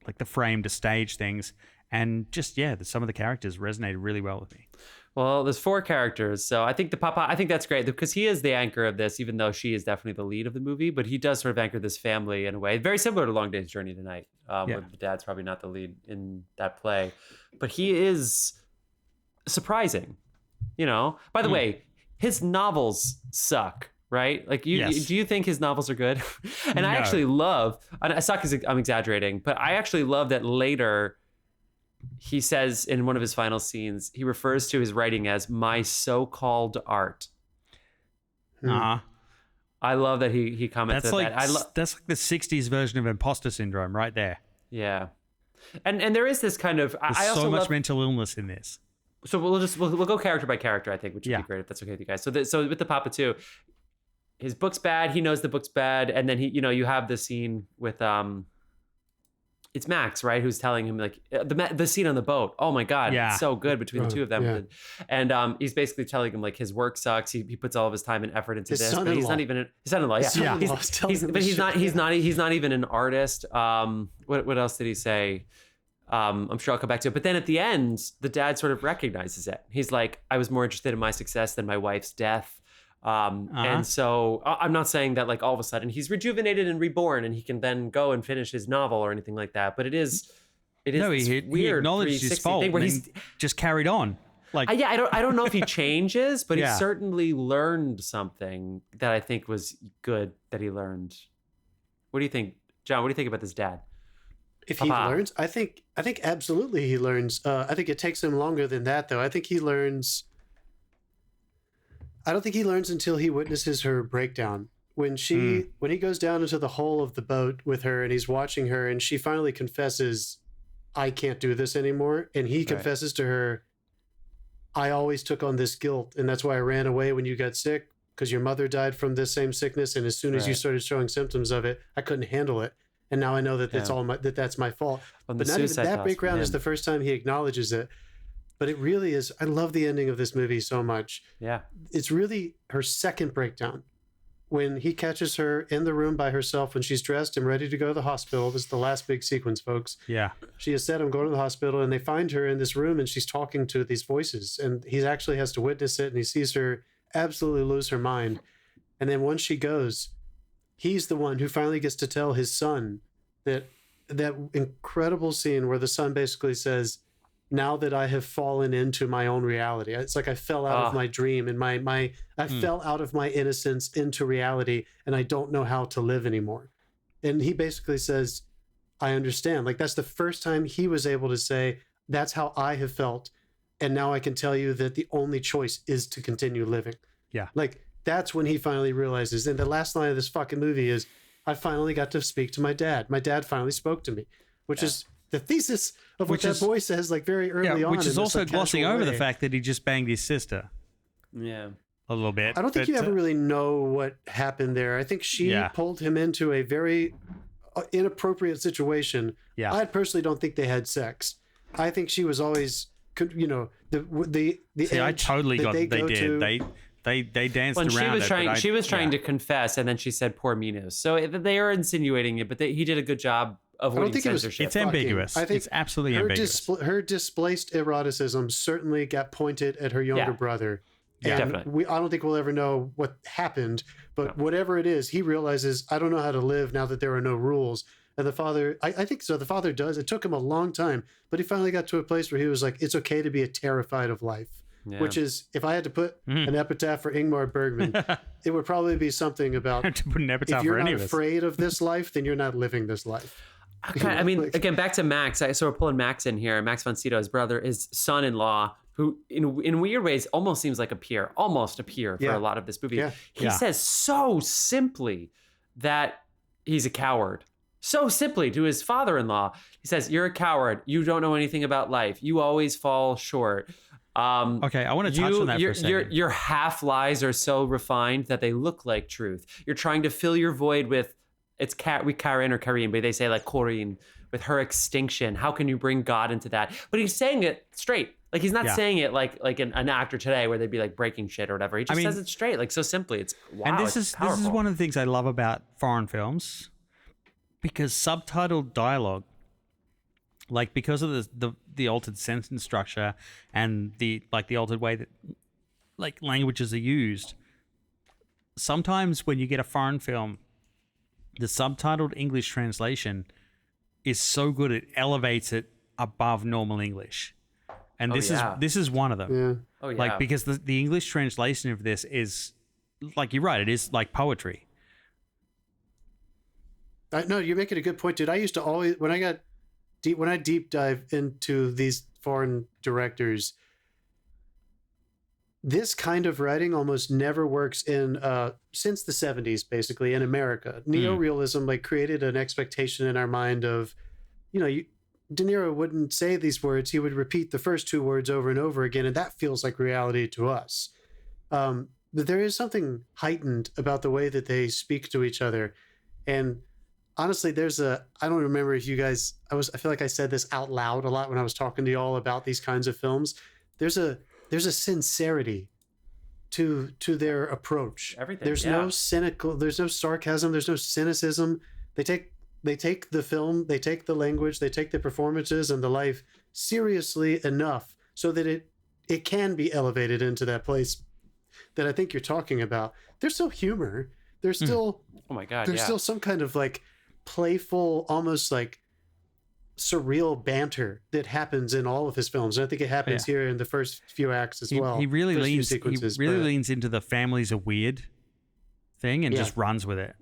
like the frame to stage things, and just some of the characters resonated really well with me. Well, there's 4 characters, so I think I think that's great because he is the anchor of this, even though she is definitely the lead of the movie. But he does sort of anchor this family in a way very similar to Long Day's Journey Tonight, where the dad's probably not the lead in that play, but he is surprising. You know, by the way, his novels suck, right? Like, do you think his novels are good? And I actually love, I suck because I'm exaggerating, but I actually love that later he says in one of his final scenes, he refers to his writing as my so-called art. I love that he comments that's like that. That's like the 60s version of imposter syndrome right there. Yeah. And there is this kind of, There's I also so much love, mental illness in this. so we'll go character by character, I think, which would be great if that's okay with you guys. So with the Papa too, his book's bad. He knows the book's bad, and then you have the scene with it's Max, right, who's telling him like the scene on the boat. Oh my god, it's so good between the two of them. Yeah. And he's basically telling him like his work sucks. He puts all of his time and effort into His this, but son-in-law. he's not even his son-in-law. Yeah, Son-in-law's telling him but this he's shit. not even an artist. What else did he say? I'm sure I'll come back to it. But then at the end, the dad sort of recognizes it. He's like, I was more interested in my success than my wife's death. And so I'm not saying that like all of a sudden he's rejuvenated and reborn and he can then go and finish his novel or anything like that. But it is No, this he weird acknowledged his 360 fault thing where and he's then just carried on. Like, I don't know if he changes, but he Yeah. certainly learned something that I think was good that he learned. What do you think, John, what do you think about this dad? If he learns, I think absolutely he learns. I think it takes him longer than that, though. I think he learns. I don't think he learns until he witnesses her breakdown. When he goes down into the hull of the boat with her and he's watching her and she finally confesses, I can't do this anymore. And he confesses to her, I always took on this guilt. And that's why I ran away when you got sick, because your mother died from this same sickness. And as soon as you started showing symptoms of it, I couldn't handle it. And now I know that that's my fault. But not even that breakdown is the first time he acknowledges it. But it really is. I love the ending of this movie so much. Yeah. It's really her second breakdown. When he catches her in the room by herself when she's dressed and ready to go to the hospital. This is the last big sequence, folks. Yeah. She has said, I'm going to the hospital, and they find her in this room and she's talking to these voices, and he actually has to witness it, and he sees her absolutely lose her mind. And then once she goes, he's the one who finally gets to tell his son that incredible scene where the son basically says, now that I have fallen into my own reality. It's like I fell out of my dream and I fell out of my innocence into reality, and I don't know how to live anymore. And he basically says, I understand. Like, that's the first time he was able to say, that's how I have felt. And now I can tell you that the only choice is to continue living. Yeah. Like, that's when he finally realizes. And the last line of this fucking movie is, I finally got to speak to my dad. My dad finally spoke to me, which is the thesis of what that boy says, like, very early on. Which is also glossing over the fact that he just banged his sister. Yeah. A little bit. I don't think you ever really know what happened there. I think she pulled him into a very inappropriate situation. Yeah. I personally don't think they had sex. I think she was always, the See, I totally got they did. They danced around she was trying to confess, and then she said poor Minos. So they are insinuating it, but he did a good job avoiding censorship. It's ambiguous. I think it's absolutely ambiguous. Her displaced eroticism certainly got pointed at her younger brother. Yeah, and definitely. I don't think we'll ever know what happened, but whatever it is, he realizes, I don't know how to live now that there are no rules. And the father, I think so. The father does. It took him a long time, but he finally got to a place where he was like, it's okay to be terrified of life. Yeah. Which is, if I had to put an epitaph for Ingmar Bergman, it would probably be something about, if you're not afraid of this life, then you're not living this life. Okay, I mean, again, back to Max. So we're pulling Max in here. Max von Sydow, his brother, his son-in-law, who in weird ways almost seems like almost a peer for a lot of this movie. Yeah. He says so simply that he's a coward. So simply to his father-in-law. He says, you're a coward. You don't know anything about life. You always fall short. Okay, I want to touch on that for a second. Your half lies are so refined that they look like truth. You're trying to fill your void with Karen or Karim, but they say like Corinne, with her extinction. How can you bring God into that? But he's saying it straight. Like, he's not saying it like an actor today where they'd be like breaking shit or whatever. He just says it straight, like so simply. It's wow. And this is one of the things I love about foreign films, because subtitled dialogue, like, because of the altered sentence structure and the altered way that like languages are used, sometimes when you get a foreign film, the subtitled English translation is so good it elevates it above normal English. And this is one of them. Yeah. Oh yeah. Like, because the English translation of this is, like, you're right, it is like poetry. No, you're making a good point, dude. I used to always, when I deep dive into these foreign directors, this kind of writing almost never works in since the 70s, basically, in America. Neorealism like created an expectation in our mind of, De Niro wouldn't say these words. He would repeat the first two words over and over again, and that feels like reality to us. But there is something heightened about the way that they speak to each other. And honestly, I don't remember if you guys, I feel like I said this out loud a lot when I was talking to y'all about these kinds of films. There's a sincerity to their approach. Everything. There's no sarcasm, there's no cynicism. They take the film, they take the language, they take the performances and the life seriously enough so that it can be elevated into that place that I think you're talking about. There's still humor. There's still oh my god, there's still some kind of like playful, almost like surreal banter that happens in all of his films. And I think it happens here in the first few acts as well. He really leans into the families are weird thing and just runs with it.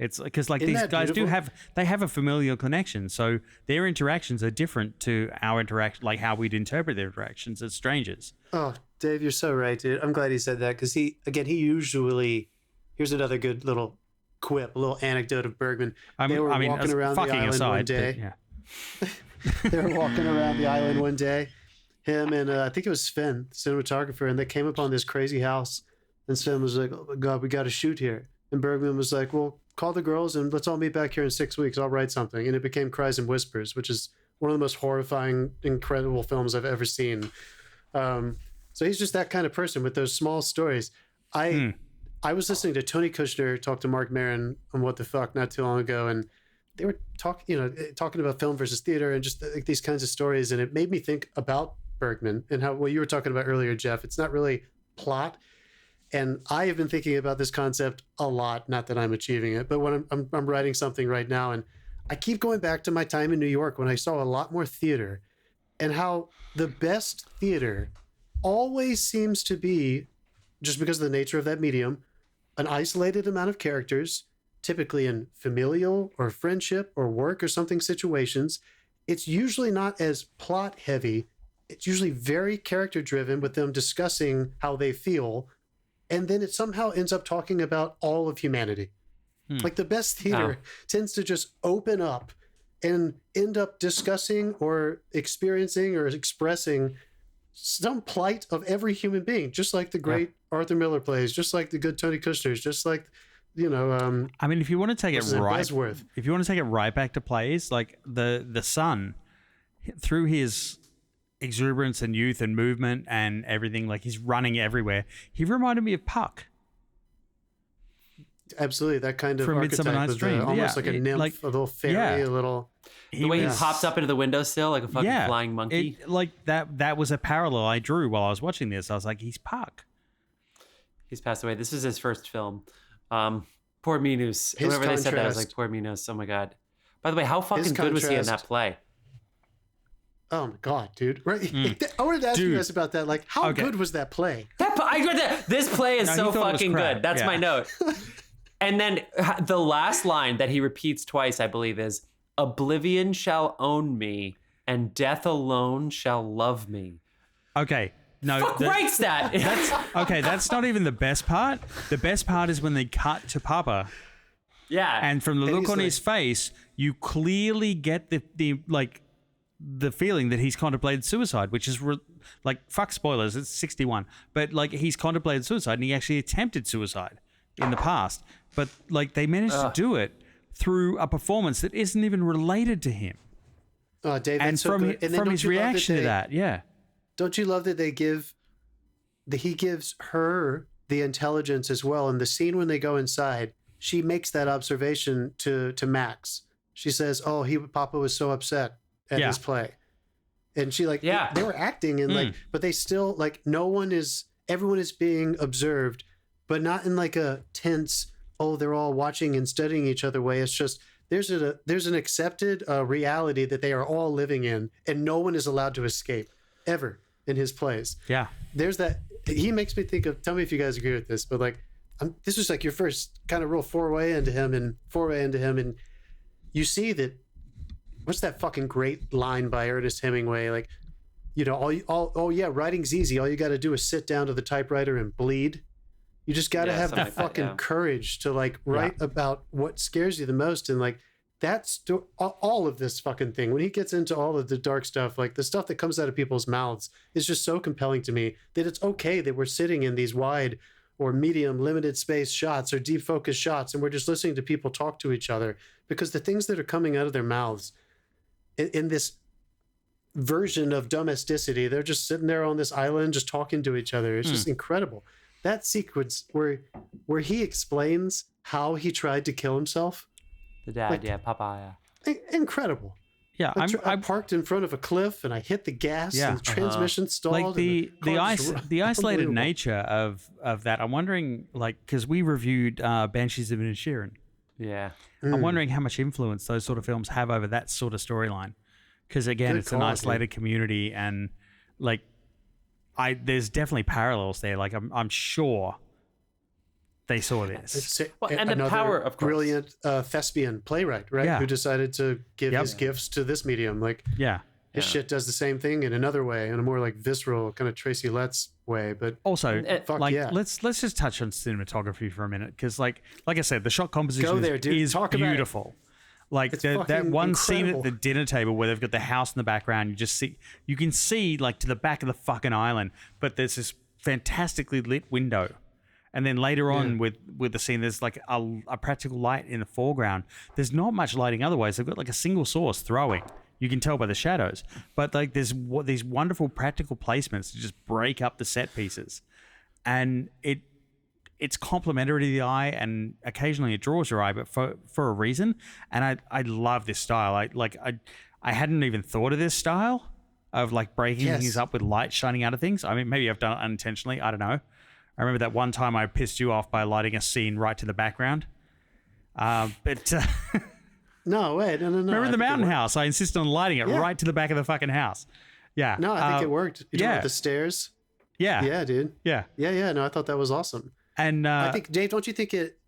It's because like Isn't these that guys beautiful? they have a familial connection, so their interactions are different to our interaction, like how we'd interpret their interactions as strangers. Oh, Dave, you're so right, dude. I'm glad he said that because he usually, here's another good little quip, a little anecdote of Bergman. They were walking around the island one day. Yeah. They were walking around the island one day, him and I think it was Sven, the cinematographer, and they came upon this crazy house. And Sven was like, "Oh my God, we got to shoot here." And Bergman was like, "Well, call the girls and let's all meet back here in 6 weeks. I'll write something." And it became Cries and Whispers, which is one of the most horrifying, incredible films I've ever seen. So he's just that kind of person with those small stories. I was listening to Tony Kushner talk to Mark Maron on What the Fuck not too long ago, and they were talking about film versus theater and just like these kinds of stories, and it made me think about Bergman and how what you were talking about earlier, Jeff. It's not really plot. And I have been thinking about this concept a lot, not that I'm achieving it, but when I'm writing something right now, and I keep going back to my time in New York when I saw a lot more theater and how the best theater always seems to be, just because of the nature of that medium, an isolated amount of characters, typically in familial or friendship or work or something situations. It's usually not as plot heavy. It's usually very character driven with them discussing how they feel. And then it somehow ends up talking about all of humanity. Like the best theater tends to just open up and end up discussing or experiencing or expressing some plight of every human being, just like the great Arthur Miller plays, just like the good Tony Kushner's, just like, I mean, if you want to take it right, Besworth. if you want to take it right back to plays, like the son, through his exuberance and youth and movement and everything, like he's running everywhere. He reminded me of Puck. Absolutely, that kind of From archetype Midsummer Night's of Dream. almost like a nymph, like, a little fairy, a little. The way he pops up into the windowsill like a fucking flying monkey. Like that was a parallel I drew while I was watching this. I was like, he's Puck. He's passed away. This is his first film. Poor Minos. Whenever they said that, I was like, poor Minos. Oh my God. By the way, how fucking good was he in that play? Oh my God, dude! Right? I wanted to ask you guys about that. Like, how good was that play? I read that. This play is so fucking good. That's my note. And then the last line that he repeats twice, I believe, is "Oblivion shall own me, and death alone shall love me." Okay. No, Fuck writes that. That's not even the best part. The best part is when they cut to Papa. Yeah. And from the look on his face, you clearly get the feeling that he's contemplated suicide, which is fuck spoilers, it's 61, but like he's contemplated suicide and he actually attempted suicide in the past, but like they managed to do it through a performance that isn't even related to him. Oh, Dave, and that's so from good. And then from his reaction to that, don't you love that he gives her the intelligence as well? In the scene when they go inside, she makes that observation to Max. She says, "Oh, Papa was so upset at his play," and she they were acting and but they still everyone is being observed, but not in like a tense, they're all watching and studying each other way. It's just there's an accepted reality that they are all living in, and no one is allowed to escape ever in his plays. Yeah, there's that. He makes me think of. Tell me if you guys agree with this, but this was like your first kind of real foray into him, and you see that. What's that fucking great line by Ernest Hemingway? Like, writing's easy. All you got to do is sit down to the typewriter and bleed. You just got to have the fucking courage to write about what scares you the most. And that's all of this fucking thing. When he gets into all of the dark stuff, the stuff that comes out of people's mouths is just so compelling to me that it's okay that we're sitting in these wide or medium limited space shots or deep focus shots. And we're just listening to people talk to each other because the things that are coming out of their mouths in this version of domesticity, they're just sitting there on this island just talking to each other. It's just incredible. That sequence where he explains how he tried to kill himself. The dad, Papa. Incredible. Yeah, I parked in front of a cliff and I hit the gas and the transmission stalled. Like the isolated nature of that. I'm wondering, because we reviewed Banshees of Inisherin. Yeah. I'm wondering how much influence those sort of films have over that sort of storyline. Because again, it's an isolated community, and there's definitely parallels there. I'm sure they saw this. And the power, of course. Brilliant thespian playwright, right? Yeah. Who decided to give his gifts to this medium. Like, his shit does the same thing in another way, in a more like visceral kind of Tracy Letts way. But also, let's just touch on cinematography for a minute, because like I said, the shot composition is beautiful. Like that one scene at the dinner table where they've got the house in the background, you can see like to the back of the fucking island, but there's this fantastically lit window. And then later on with the scene, there's like a practical light in the foreground. There's not much lighting otherwise. They've got like a single source throwing. You can tell by the shadows. But like there's these wonderful practical placements to just break up the set pieces. And it's complementary to the eye, and occasionally it draws your eye, but for a reason. And I love this style. I hadn't even thought of this style of like breaking things up with light shining out of things. I mean, maybe I've done it unintentionally. I don't know. I remember that one time I pissed you off by lighting a scene right to the background. But no, wait, no. Remember the mountain house? I insisted on lighting it right to the back of the fucking house. Yeah. No, I think it worked. You talking about the stairs? Yeah. Yeah, dude. Yeah. Yeah. No, I thought that was awesome. And I think, Dave, don't you think it?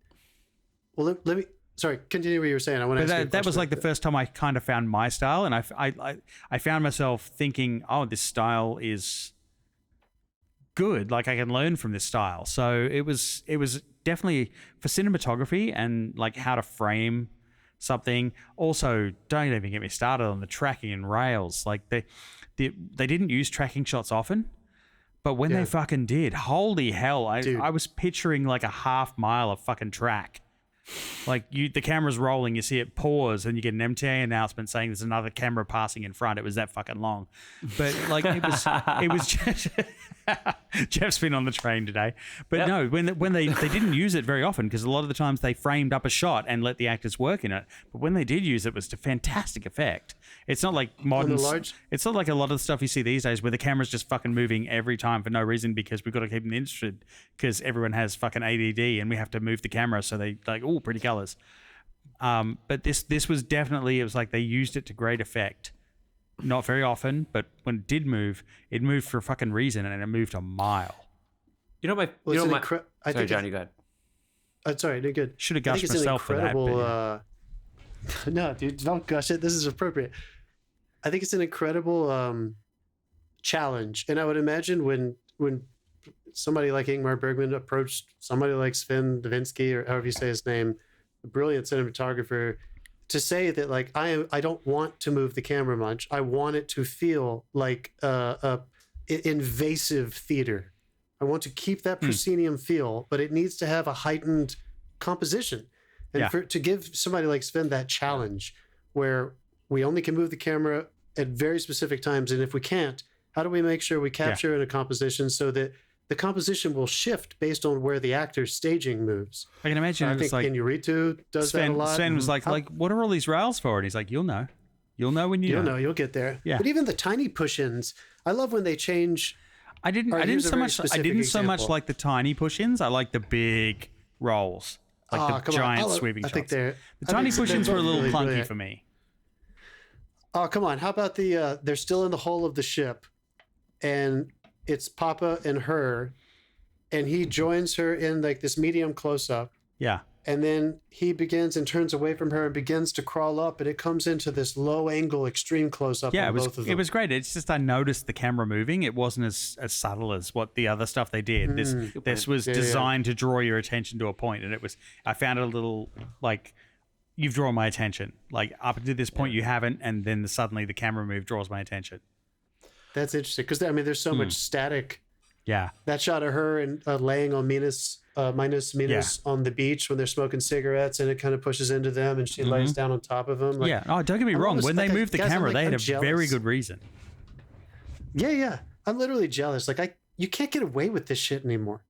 Well, let me. Sorry, continue what you were saying. I want to ask you a question. That was like the first time I kind of found my style, and I found myself thinking, oh, this style is good. Like I can learn from this style. So it was definitely for cinematography and like how to frame something. Also, don't even get me started on the tracking and rails. Like they didn't use tracking shots often, but when they fucking did, holy hell! I was picturing like a half mile of fucking track. Like the camera's rolling, you see it pause, and you get an MTA announcement saying there's another camera passing in front. It was that fucking long, but like it was just Jeff's been on the train today. But no, when they didn't use it very often, because a lot of the times they framed up a shot and let the actors work in it. But when they did use it, it was to fantastic effect. It's not like modern. It's not like a lot of the stuff you see these days where the camera's just fucking moving every time for no reason because we've got to keep them interested because everyone has fucking ADD and we have to move the camera so they like, oh, pretty colors. But this was definitely, it was like they used it to great effect. Not very often, but when it did move, it moved for a fucking reason, and it moved a mile. You know sorry, John, you go ahead. Sorry, no good. Should have gushed myself for that. But, no, dude, don't gush it. This is appropriate. I think it's an incredible challenge, and I would imagine when somebody like Ingmar Bergman approached somebody like Sven Davinsky, or however you say his name, a brilliant cinematographer, to say that like I don't want to move the camera much. I want it to feel like a invasive theater. I want to keep that proscenium feel, but it needs to have a heightened composition. And to give somebody like Sven that challenge, where we only can move the camera at very specific times, and if we can't, how do we make sure we capture in a composition so that the composition will shift based on where the actor's staging moves? I can imagine. I think Inarritu does that a lot. Sven was like, what are all these rails for? And he's like, you'll know when you know. You'll know. You'll get there. Yeah. But even the tiny push-ins, I love when they change. I didn't so much like the tiny push-ins. I like the big rolls, like the giant sweeping shots. The tiny push-ins were a little clunky brilliant for me. Oh, come on. How about they're still in the hull of the ship, and it's Papa and her, and he joins her in like this medium close-up. Yeah. And then he begins and turns away from her and begins to crawl up, and it comes into this low-angle extreme close-up on both of them. It was great. It's just I noticed the camera moving. It wasn't as subtle as what the other stuff they did. This was designed to draw your attention to a point, and I found it a little like, you've drawn my attention. Like up to this point you haven't, and then suddenly the camera move draws my attention. That's interesting because there's so much static. Yeah. That shot of her and laying on Minas on the beach when they're smoking cigarettes, and it kind of pushes into them, and she lays down on top of them. Like, Oh, don't get me wrong. When they moved the camera, they had a very good reason. Yeah. I'm literally jealous. Like you can't get away with this shit anymore.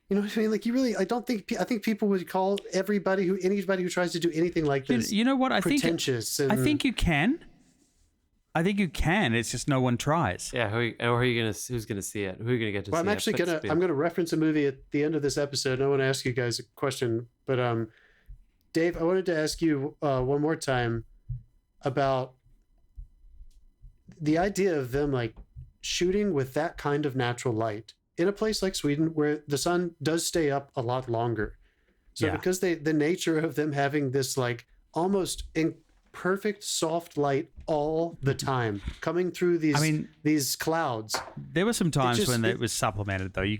You know what I mean? Like I think people would call anybody who tries to do anything like this. You know what? I think you can. It's just no one tries. Yeah. Who's gonna see it? Who are you gonna get to see? Well, I'm gonna reference a movie at the end of this episode. I want to ask you guys a question, but Dave, I wanted to ask you one more time about the idea of them like shooting with that kind of natural light in a place like Sweden where the sun does stay up a lot longer. So because the nature of them having this like almost perfect soft light all the time coming through these clouds. There were some times when it was supplemented though. You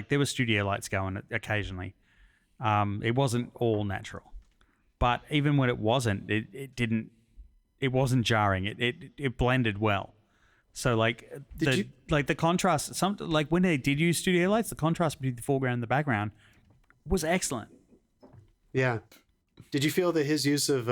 there were studio lights going occasionally. It wasn't all natural, but even when it wasn't, it wasn't jarring. It blended well. So the contrast, when they did use studio lights, the contrast between the foreground and the background was excellent. Yeah. Did you feel that his use of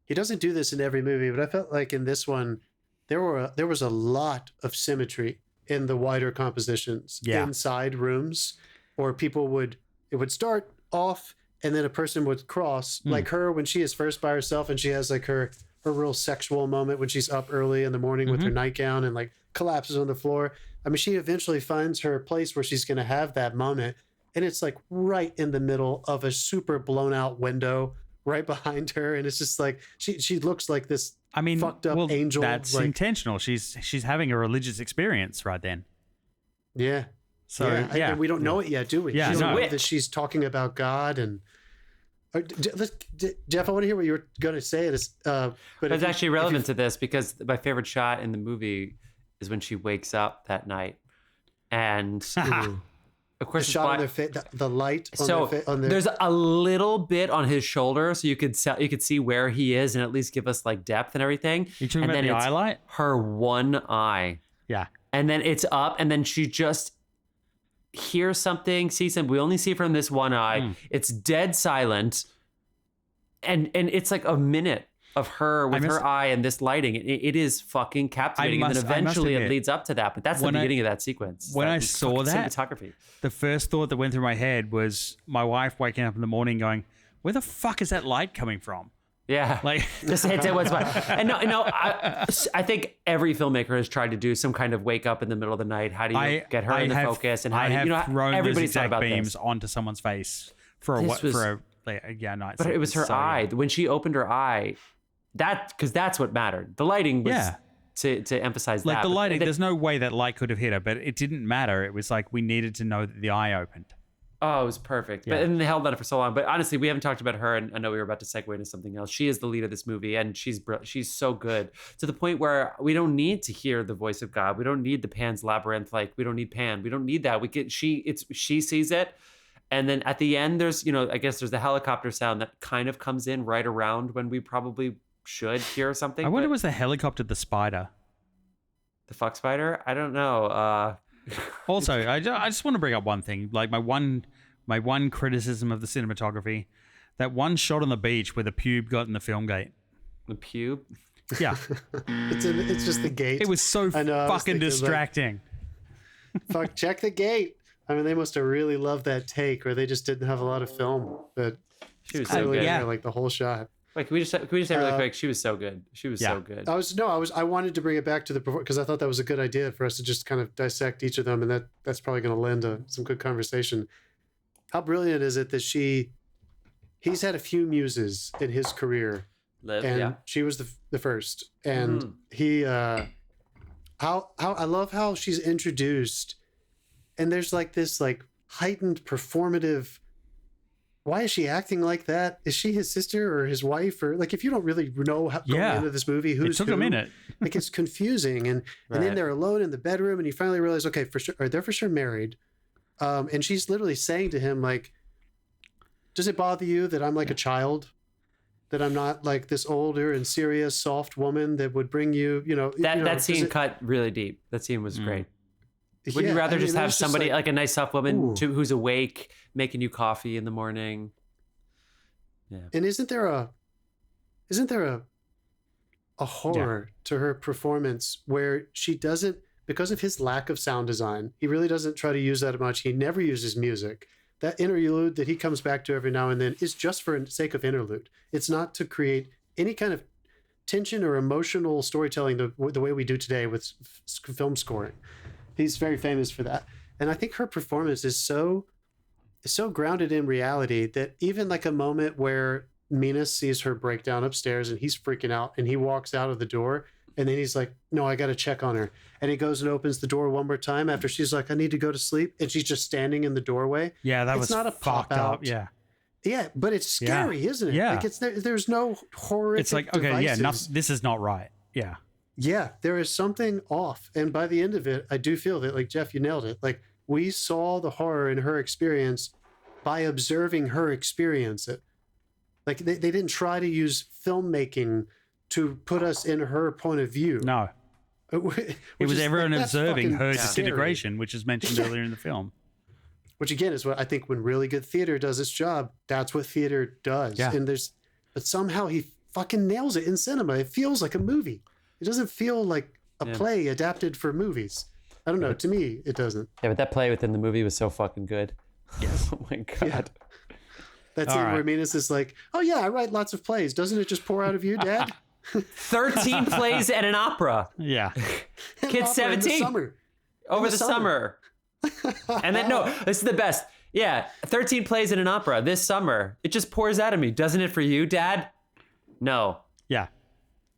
he doesn't do this in every movie, but I felt like in this one there was a lot of symmetry in the wider compositions inside rooms, or it would start off and then a person would cross, like her when she is first by herself and she has like her real sexual moment when she's up early in the morning with her nightgown and like collapses on the floor. I mean, she eventually finds her place where she's going to have that moment. And it's like right in the middle of a super blown out window right behind her. And it's just like, she looks like this fucked up angel. That's intentional. She's having a religious experience right then. Yeah. So and we don't know it yet, do we? Yeah, we don't know that she's talking about God. And Jeff, I want to hear what you were going to say. But it's actually relevant to this because my favorite shot in the movie is when she wakes up that night, and of course, the shot on their face, the light. On their there's a little bit on his shoulder, so you could see where he is, and at least give us like depth and everything. You talking about the eye light? Her one eye. Yeah, and then it's up, and then she just hears something, sees something. We only see from this one eye. It's dead silent, and it's like a minute of her with her eye and this lighting. It is fucking captivating, and then eventually it leads up to that. But that's the beginning of that sequence. When I saw that cinematography, the first thought that went through my head was my wife waking up in the morning going, "Where the fuck is that light coming from?" Yeah, like just hits it once. And no, I think every filmmaker has tried to do some kind of wake up in the middle of the night. How do you get her in the focus? And how do you thrown everybody's those thought about beams this onto someone's face for a night. But it was her eye. When she opened her eye, because that's what mattered. The lighting was to emphasize that. Like the lighting, there's no way that light could have hit her, but it didn't matter. It was like we needed to know that the eye opened. Oh, it was perfect. Yeah. And they held on it for so long. But honestly, we haven't talked about her, and I know we were about to segue into something else. She is the lead of this movie, and she's so good to the point where we don't need to hear the voice of God. We don't need the Pan's Labyrinth. Like, we don't need Pan. We don't need that. She sees it. And then at the end, there's, I guess there's the helicopter sound that kind of comes in right around when we probably should hear something. I wonder, was the helicopter the spider? The fuck spider? I don't know. Also, I just want to bring up one thing. Like my one criticism of the cinematography, that one shot on the beach where the pube got in the film gate. The pube? Yeah. It's just the gate. It was so fucking distracting. Fuck, check the gate. I mean, they must have really loved that take, or they just didn't have a lot of film. But she was so good. Yeah, like the whole shot. Wait, can we just say really quick? She was so good. She was so good. I wanted to bring it back to the because I thought that was a good idea for us to just kind of dissect each of them, and that's probably going to lend to some good conversation. How brilliant is it that he's had a few muses in his career, and she was the first, and he how I love how she's introduced, and there's like this like heightened performative. Why is she acting like that? Is she his sister or his wife? Or like, if you don't really know how going into this movie, who's who, a minute. Like it's confusing. And then they're alone in the bedroom and you finally realize, okay, for sure, they're for sure married. And she's literally saying to him, like, does it bother you that I'm like a child? That I'm not like this older and serious, soft woman that would bring you, that scene cut really deep. That scene was great. Would you rather just have somebody like a nice soft woman who's awake, making you coffee in the morning? Yeah. And isn't there a horror to her performance where she doesn't, because of his lack of sound design, he really doesn't try to use that much. He never uses music. That interlude that he comes back to every now and then is just for the sake of interlude. It's not to create any kind of tension or emotional storytelling the way we do today with film scoring. He's very famous for that. And I think her performance is so grounded in reality that even like a moment where Mina sees her break down upstairs and he's freaking out and he walks out of the door And then he's like, no, I got to check on her. And he goes and opens the door one more time after she's like, I need to go to sleep. And she's just standing in the doorway. Yeah, that it's was not a fucked pop-out. up. Yeah. Yeah, but it's scary, isn't it? Yeah. Like there's no horrific It's like, okay, devices. this is not right. Yeah. Yeah, there is something off. And by the end of it, I do feel that, like, Jeff, you nailed it. Like, we saw the horror in her experience by observing her experience it. Like, they didn't try to use filmmaking to put us in her point of view. No. It was everyone observing her scary. disintegration, which is mentioned earlier in the film. Which, again, is what I think when really good theater does its job, that's what theater does. Yeah. But somehow he fucking nails it in cinema. It feels like a movie. It doesn't feel like a play adapted for movies. I don't know. To me, it doesn't. Yeah, but that play within the movie was so fucking good. Yes. Oh my God. Yeah. That's it. Where Minas is like, oh yeah, I write lots of plays. Doesn't it just pour out of you, Dad? 13 plays and an opera. Yeah. Kid's 17. Over the summer. And then, no, this is the best. Yeah, 13 plays and an opera this summer. It just pours out of me. Doesn't it for you, Dad? No. Yeah.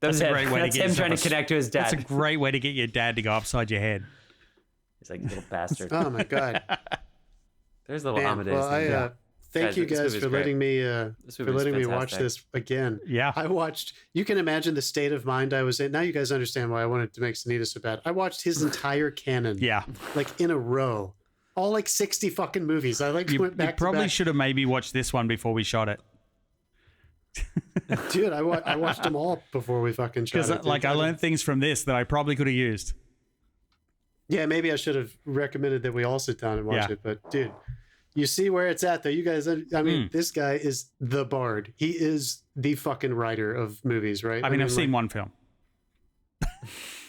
That's a great way That's to get him trying to connect to his dad. That's a great way to get your dad to go upside your head. He's like, little bastard. Oh my God. There's a little Amadeus. Well, thank you guys for letting me watch this again. Yeah. I watched, you can imagine the state of mind I was in. Now you guys understand why I wanted to make Sunita so bad. I watched his entire canon. Yeah. Like in a row. All like 60 fucking movies. I like went back You probably to back. should have maybe watched this one before we shot it. Dude, I watched them all before we fucking shot it. Because like I learned things from this that I probably could have used. Yeah, maybe I should have recommended that we all sit down and watch it. But dude, you see where it's at though. You guys, I mean, this guy is the bard. He is the fucking writer of movies, right? I mean, I've seen one film.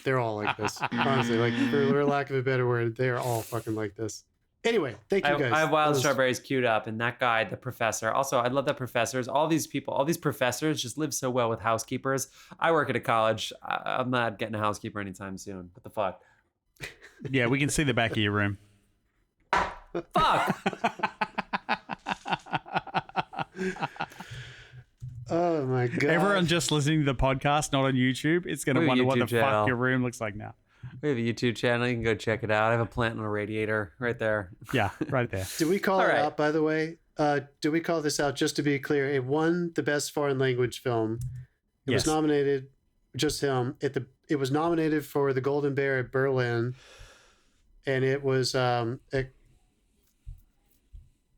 They're all like this. Honestly, like for lack of a better word, they're all fucking like this. Anyway, thank you guys. I have Wild Strawberries queued up, and that guy, the professor. Also, I love that professors. All these people, all these professors, just live so well with housekeepers. I work at a college. I'm not getting a housekeeper anytime soon. What the fuck? Yeah, we can see the back of your room. Fuck. Oh my God. Everyone just listening to the podcast, not on YouTube, it's going to wonder what the fuck your room looks like now. We have a YouTube channel. You can go check it out. I have a plant on a radiator right there. Yeah, right there. Did we call it out, by the way? Did we call this out, just to be clear? It won the best foreign language film. It was nominated, just him. It was nominated for the Golden Bear at Berlin. And it was, it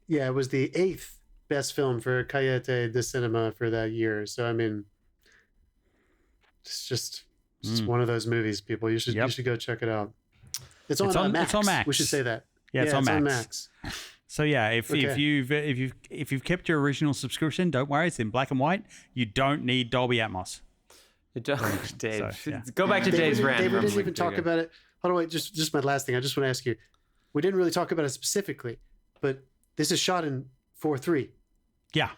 was the 8th best film for Cayete de Cinema for that year. So, I mean, it's just one of those movies, people. You should go check it out. It's on Max. It's on Max. We should say that. Yeah, it's on Max. So yeah, if you've kept your original subscription, don't worry, it's in black and white. You don't need Dolby Atmos. Dave. So, yeah. Go back to Dave's rant. Dave, we didn't even talk about it. Hold on, wait, just my last thing. I just want to ask you. We didn't really talk about it specifically, but this is shot in 4:3. Yeah.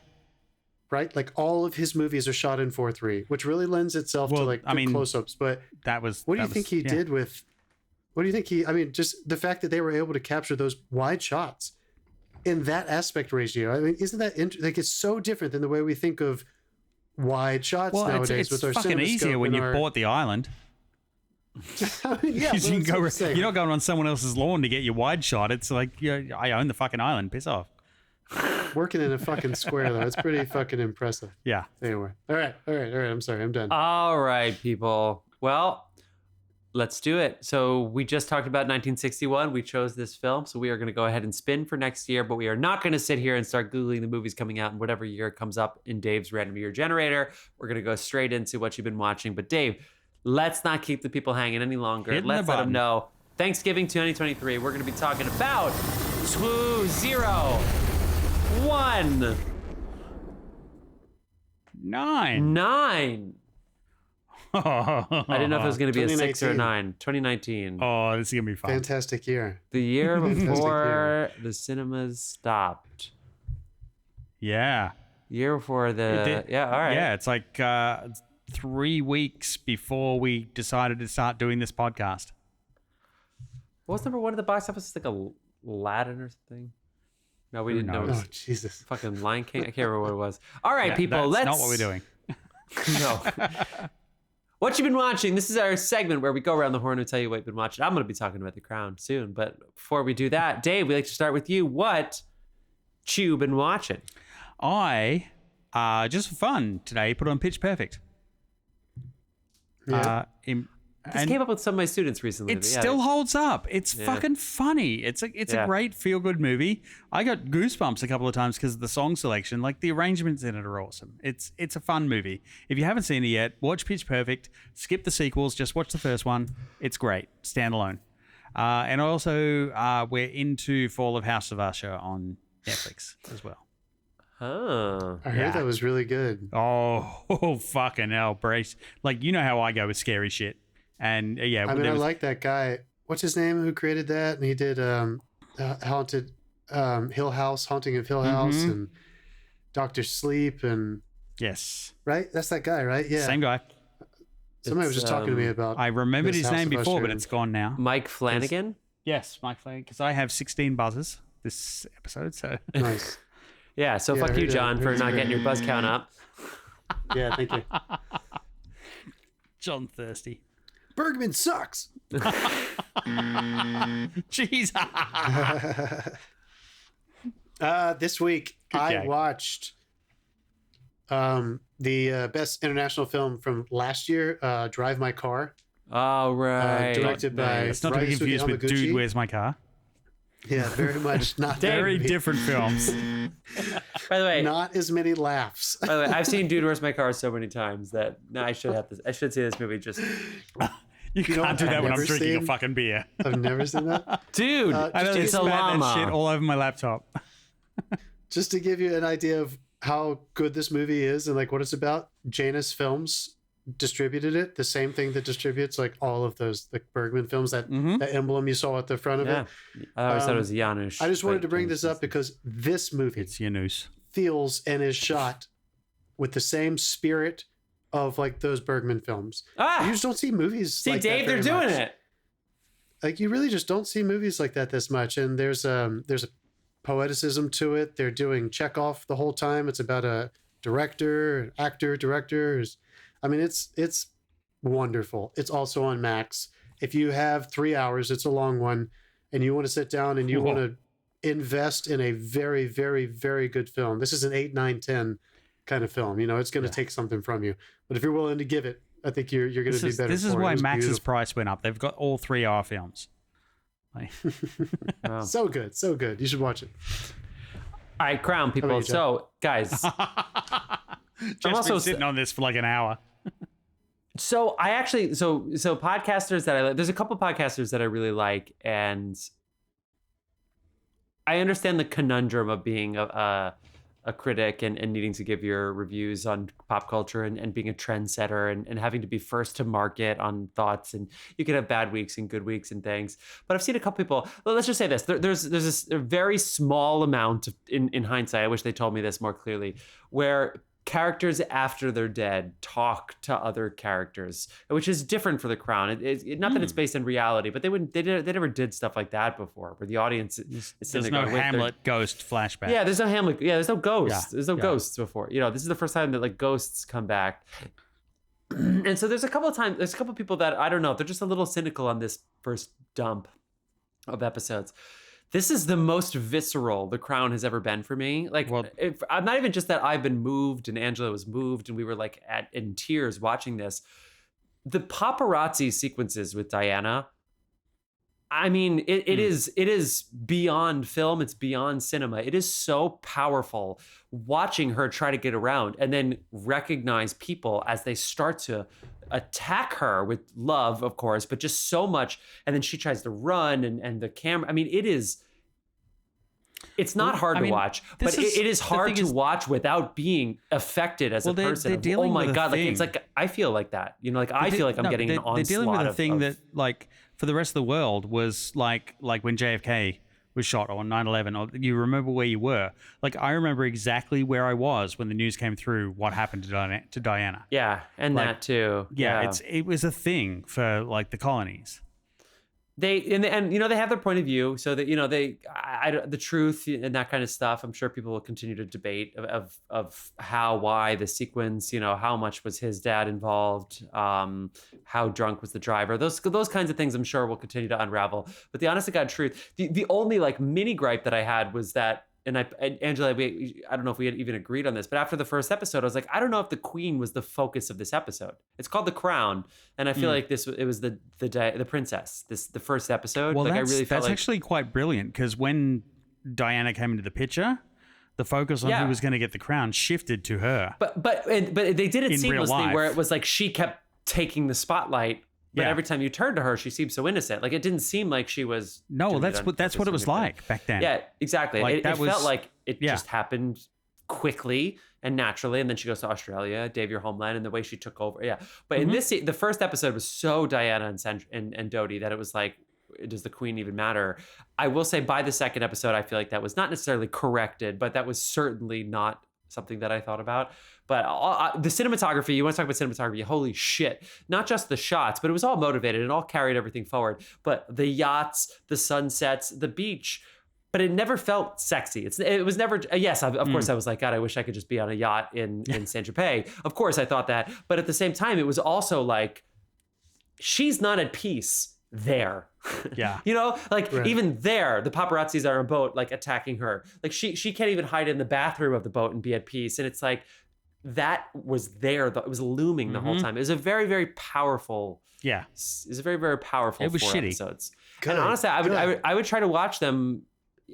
Right? Like all of his movies are shot in 4:3, which really lends itself to like good close-ups. But what do you think he did with? What do you think I mean, just the fact that they were able to capture those wide shots in that aspect ratio. I mean, isn't that like it's so different than the way we think of wide shots nowadays? It's fucking easier when you've bought the island. I mean, yeah, you can you're not going on someone else's lawn to get your wide shot. It's like, I own the fucking island. Piss off. Working in a fucking square though, it's pretty fucking impressive. Yeah. Anyway, all right. I'm sorry, I'm done. All right, people. Well, let's do it. So we just talked about 1961. We chose this film, so we are going to go ahead and spin for next year. But we are not going to sit here and start googling the movies coming out in whatever year comes up in Dave's random year generator. We're going to go straight into what you've been watching. But Dave, let's not keep the people hanging any longer. Let's let them know. Thanksgiving 2023. We're going to be talking about 201. 9. I didn't know if it was going to be a 6 or a 9. 2019. Oh, this is going to be fun. Fantastic year. The year before the cinemas stopped. Yeah. Year before the... Yeah, all right. Yeah, it's like 3 weeks before we decided to start doing this podcast. What was number one at the box office? Like a Aladdin or something? No, we didn't know. Oh, Jesus. Fucking Lion King? I can't remember what it was. All right, people, that's let's... not what we're doing. No. What you been watching? This is our segment where we go around the horn and tell you what you've been watching. I'm going to be talking about The Crown soon, but before we do that, Dave, we'd like to start with you. What you been watching? I, just for fun today, put on Pitch Perfect. Yeah. This came up with some of my students recently. It still holds up. It's fucking funny. It's a great feel-good movie. I got goosebumps a couple of times because of the song selection. Like, the arrangements in it are awesome. It's a fun movie. If you haven't seen it yet, watch Pitch Perfect. Skip the sequels. Just watch the first one. It's great. Standalone. And also, we're into Fall of House of Usher on Netflix as well. Oh. I heard that was really good. Oh, fucking hell, Brace. Like, you know how I go with scary shit. And yeah, I mean, I like that guy. What's his name? Who created that? And he did Haunted Hill House, Haunting of Hill House, and Doctor Sleep, and yes, right. That's that guy, right? Yeah, same guy. Somebody was just talking to me about. I remembered his name before, but it's gone now. Mike Flanagan. Yes, Mike Flanagan. Because I have 16 buzzers this episode, so Nice. Yeah. So fuck you, John, for not getting your buzz count up. Yeah, thank you. John Thirsty. Bergman sucks. Jeez. This week I watched the best international film from last year, Drive My Car. Oh, right. Directed by It's not to be confused with Dude, Where's My Car? Yeah, very much not very different films. By the way, not as many laughs. By the way, I've seen Dude, Where's My Car so many times that now I should see this movie just. You can't do that when I'm drinking a fucking beer. I've never seen that. Dude, it's a llama. That shit all over my laptop. Just to give you an idea of how good this movie is and like what it's about, Janus Films distributed it. The same thing that distributes like all of those like Bergman films, that emblem you saw at the front of it. I always thought it was Janusz. I just wanted to bring this up because this movie feels and is shot with the same spirit of like those Bergman films. You just don't see movies. See, like Dave, that they're doing it. Like you really just don't see movies like that this much. And there's a poeticism to it. They're doing Chekhov the whole time. It's about a director. I mean, it's wonderful. It's also on Max. If you have 3 hours, it's a long one, and you want to sit down and you want to invest in a very, very, very good film. This is an 8, 9, 10 kind of film. You know, it's going to take something from you. But if you're willing to give it, I think you're going to do better. This is why Max's price went up. They've got all 3 hour films. Wow. So good. You should watch it. All right, Crown people. So, guys. I'm also sitting on this for like an hour. So I actually, so podcasters that I like, there's a couple podcasters that I really like, and I understand the conundrum of being a critic and needing to give your reviews on pop culture and being a trendsetter and having to be first to market on thoughts, and you can have bad weeks and good weeks and things. But I've seen a couple people, well, let's just say this, there's a very small amount of, in hindsight, I wish they told me this more clearly, where characters after they're dead talk to other characters, which is different for The Crown. Not that it's based in reality, but they never did stuff like that before, where the audience is there's no Hamlet ghost flashback. Yeah, there's no Hamlet. Yeah, there's no ghosts. There's no ghosts before. You know, this is the first time that like ghosts come back. And so there's a couple people that I don't know, they're just a little cynical on this first dump of episodes. This is the most visceral The Crown has ever been for me. Like, I'm not even just that I've been moved and Angela was moved and we were like in tears watching this. The paparazzi sequences with Diana, I mean, it is beyond film. It's beyond cinema. It is so powerful watching her try to get around and then recognize people as they start to attack her with love, of course, but just so much. And then she tries to run and the camera. I mean, it's not hard to watch, but it is hard to watch without being affected as a person. Oh my God. Like, it's like, I feel like that, you know, like I feel like I'm getting an onslaught. They're dealing with a thing that like for the rest of the world was like when JFK was shot on 9/11, or you remember where you were. Like, I remember exactly where I was when the news came through what happened to Diana. Yeah, and like, that too. Yeah, it was a thing for like the colonies. and you know, they have their point of view, so that, you know, the truth and that kind of stuff. I'm sure people will continue to debate of how, why the sequence, you know, how much was his dad involved, how drunk was the driver, those kinds of things. I'm sure will continue to unravel. But the honest to God truth, the only like mini gripe that I had was that. And Angela, I don't know if we had even agreed on this, but after the first episode, I was like, I don't know if the Queen was the focus of this episode. It's called The Crown, and I feel like it was the princess. The first episode. Well, like, I really felt that's actually quite brilliant, because when Diana came into the picture, the focus on who was going to get the crown shifted to her. But they did it seamlessly, where it was like she kept taking the spotlight. But every time you turned to her, she seemed so innocent. Like, it didn't seem like she was. No, that's what it was like back then. Yeah, exactly. Like, it felt like it just happened quickly and naturally, and then she goes to Australia, Dave, your homeland, and the way she took over. Yeah, but in the first episode was so Diana and Dodie that it was like, does the Queen even matter? I will say, by the second episode, I feel like that was not necessarily corrected, but that was certainly not something that I thought about. But the cinematography, you want to talk about cinematography, holy shit. Not just the shots, but it was all motivated and all carried everything forward. But the yachts, the sunsets, the beach, but it never felt sexy. It was never, yes, of course I was like, God, I wish I could just be on a yacht in Saint-Tropez. Of course I thought that. But at the same time, it was also like, she's not at peace there. Yeah. You know, like even there, the paparazzis are on a boat, like attacking her. Like she can't even hide in the bathroom of the boat and be at peace. And it's like, that was there. It was looming the whole time. It was a very, very powerful. Yeah. It was a very, very powerful. It was 4 episodes. Good. And honestly, I would try to watch them.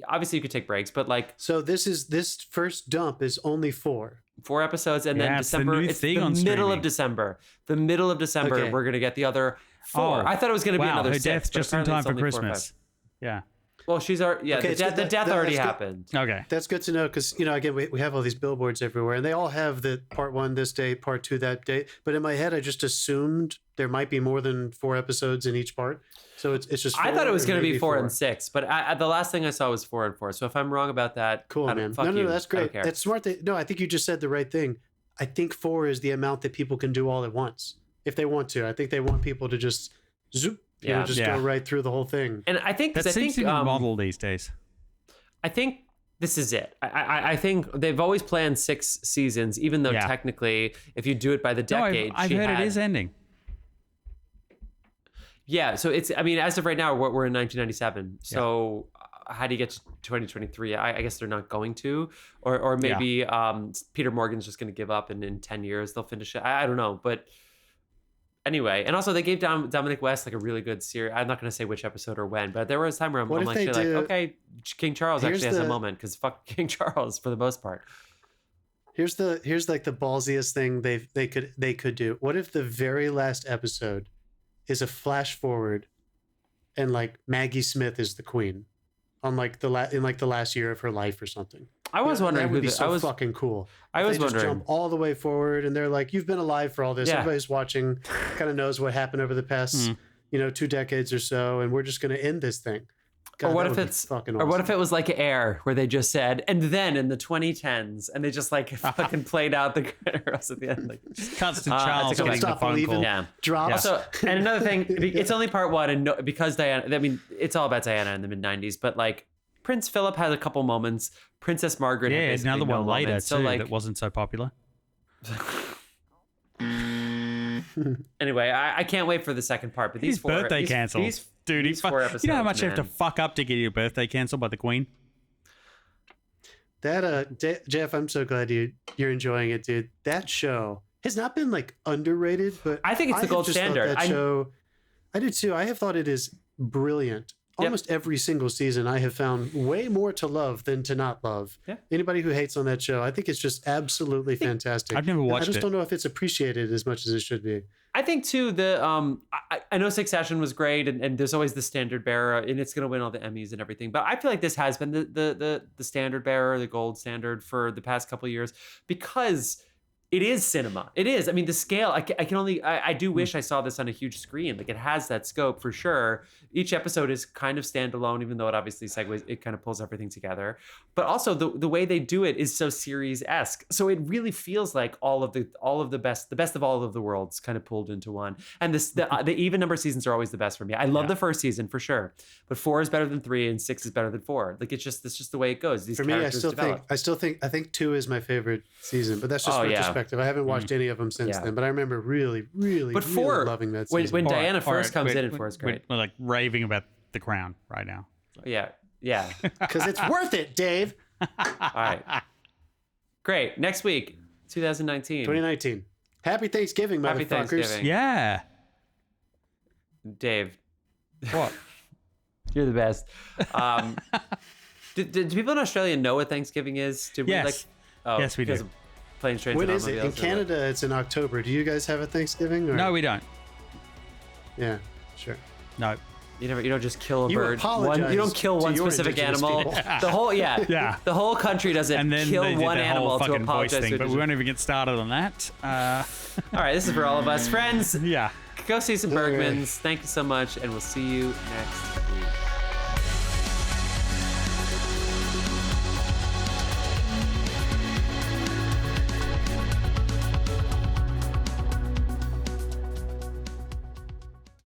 Obviously, you could take breaks, but like. So this first dump is only 4 episodes, and then December. It's the middle of December. The middle of December, we're gonna get the other 4. I thought it was gonna be another 6. Death just in time for Christmas. Yeah. Well, she's already, the death already happened. Okay. That's good to know, because, you know, again, we have all these billboards everywhere, and they all have the part 1 this date, part 2 that date. But in my head, I just assumed there might be more than 4 episodes in each part. So it's just 4. I thought it was going to be 4 and 6, but the last thing I saw was 4 and 4. So if I'm wrong about that, cool, man. No, that's great. That's smart. No, I think you just said the right thing. I think 4 is the amount that people can do all at once, if they want to. I think they want people to just zoop. Go right through the whole thing. And I think that seems to be the model these days. I think this is it. I think they've always planned 6 seasons, even though technically, if you do it by the decade, I've heard it is ending. Yeah, so it's. I mean, as of right now, we're in 1997. So how do you get to 2023? I guess they're not going to, or maybe Peter Morgan's just going to give up, and in 10 years they'll finish it. I don't know, but. Anyway, and also they gave Dominic West like a really good series. I'm not going to say which episode or when, but there was a time where I'm actually like, okay, King Charles actually has a moment, because fuck King Charles for the most part. Here's like the ballsiest thing they could do. What if the very last episode is a flash forward, and like Maggie Smith is the queen, on like the last year of her life or something. I was wondering. That would be so fucking cool. I was wondering. Just jump all the way forward, and they're like, "You've been alive for all this. Yeah. Everybody's watching, kind of knows what happened over the past, 2 decades or so, and we're just going to end this thing." God, or what if it was like Air, where they just said, and then in the 2010s, and they just like fucking played out the credits at the end, like constant Charles getting the phone call. Drops. Also, and another thing, it's only part 1, and because Diana. I mean, it's all about Diana in the mid 90s, but like. Prince Philip had a couple moments. Princess Margaret had basically another one later moments. too that wasn't so popular. Anyway, I can't wait for the second part. But these birthday cancelled. Dude, these 4 episodes. You know how much you have to fuck up to get your birthday cancelled by the Queen? That Jeff, I'm so glad you're enjoying it, dude. That show has not been like underrated, but I think it's the gold standard. I do too. I have thought it is brilliant. Almost every single season, I have found way more to love than to not love. Yeah. Anybody who hates on that show, I think it's just absolutely fantastic. I've never watched it. I just don't know if it's appreciated as much as it should be. I think too, I know Succession was great, and there's always the standard bearer, and it's going to win all the Emmys and everything. But I feel like this has been the standard bearer, the gold standard for the past couple of years, because It is cinema. It is. I mean, the scale, I can only, I do wish I saw this on a huge screen. Like, it has that scope for sure. Each episode is kind of standalone, even though it obviously segues, it kind of pulls everything together. But also the way they do it is so series-esque. So it really feels like all of the best of all of the worlds kind of pulled into one. And the even number seasons are always the best for me. I love the first season for sure, but 4 is better than 3 and 6 is better than 4. Like, it's just the way it goes. These for me, I think 2 is my favorite season, but that's just retrospective. I haven't watched any of them since then, but I remember really loving that season. When Diana first comes in, and 4 is great. We're like raving about The Crown right now. Yeah. Because it's worth it, Dave. All right. Great. Next week, 2019. Happy Thanksgiving, motherfuckers. Happy Thanksgiving. Yeah. Dave. What? You're the best. Do people in Australia know what Thanksgiving is? Yes. Yes, we do. Planes, trains, when and is it? In automobiles, Canada, it's in October. Do you guys have a Thanksgiving? Or? No, we don't. Yeah, sure. No. You don't just kill a You bird. apologize You don't kill one to your specific indigenous animal. people. The whole Yeah. The whole country doesn't And then kill they did one the animal whole to fucking voice apologize. thing, to but we won't even get started on that. All right, this is for all of us friends. Yeah. Go see some Okay. Bergmans. Thank you so much, and we'll see you next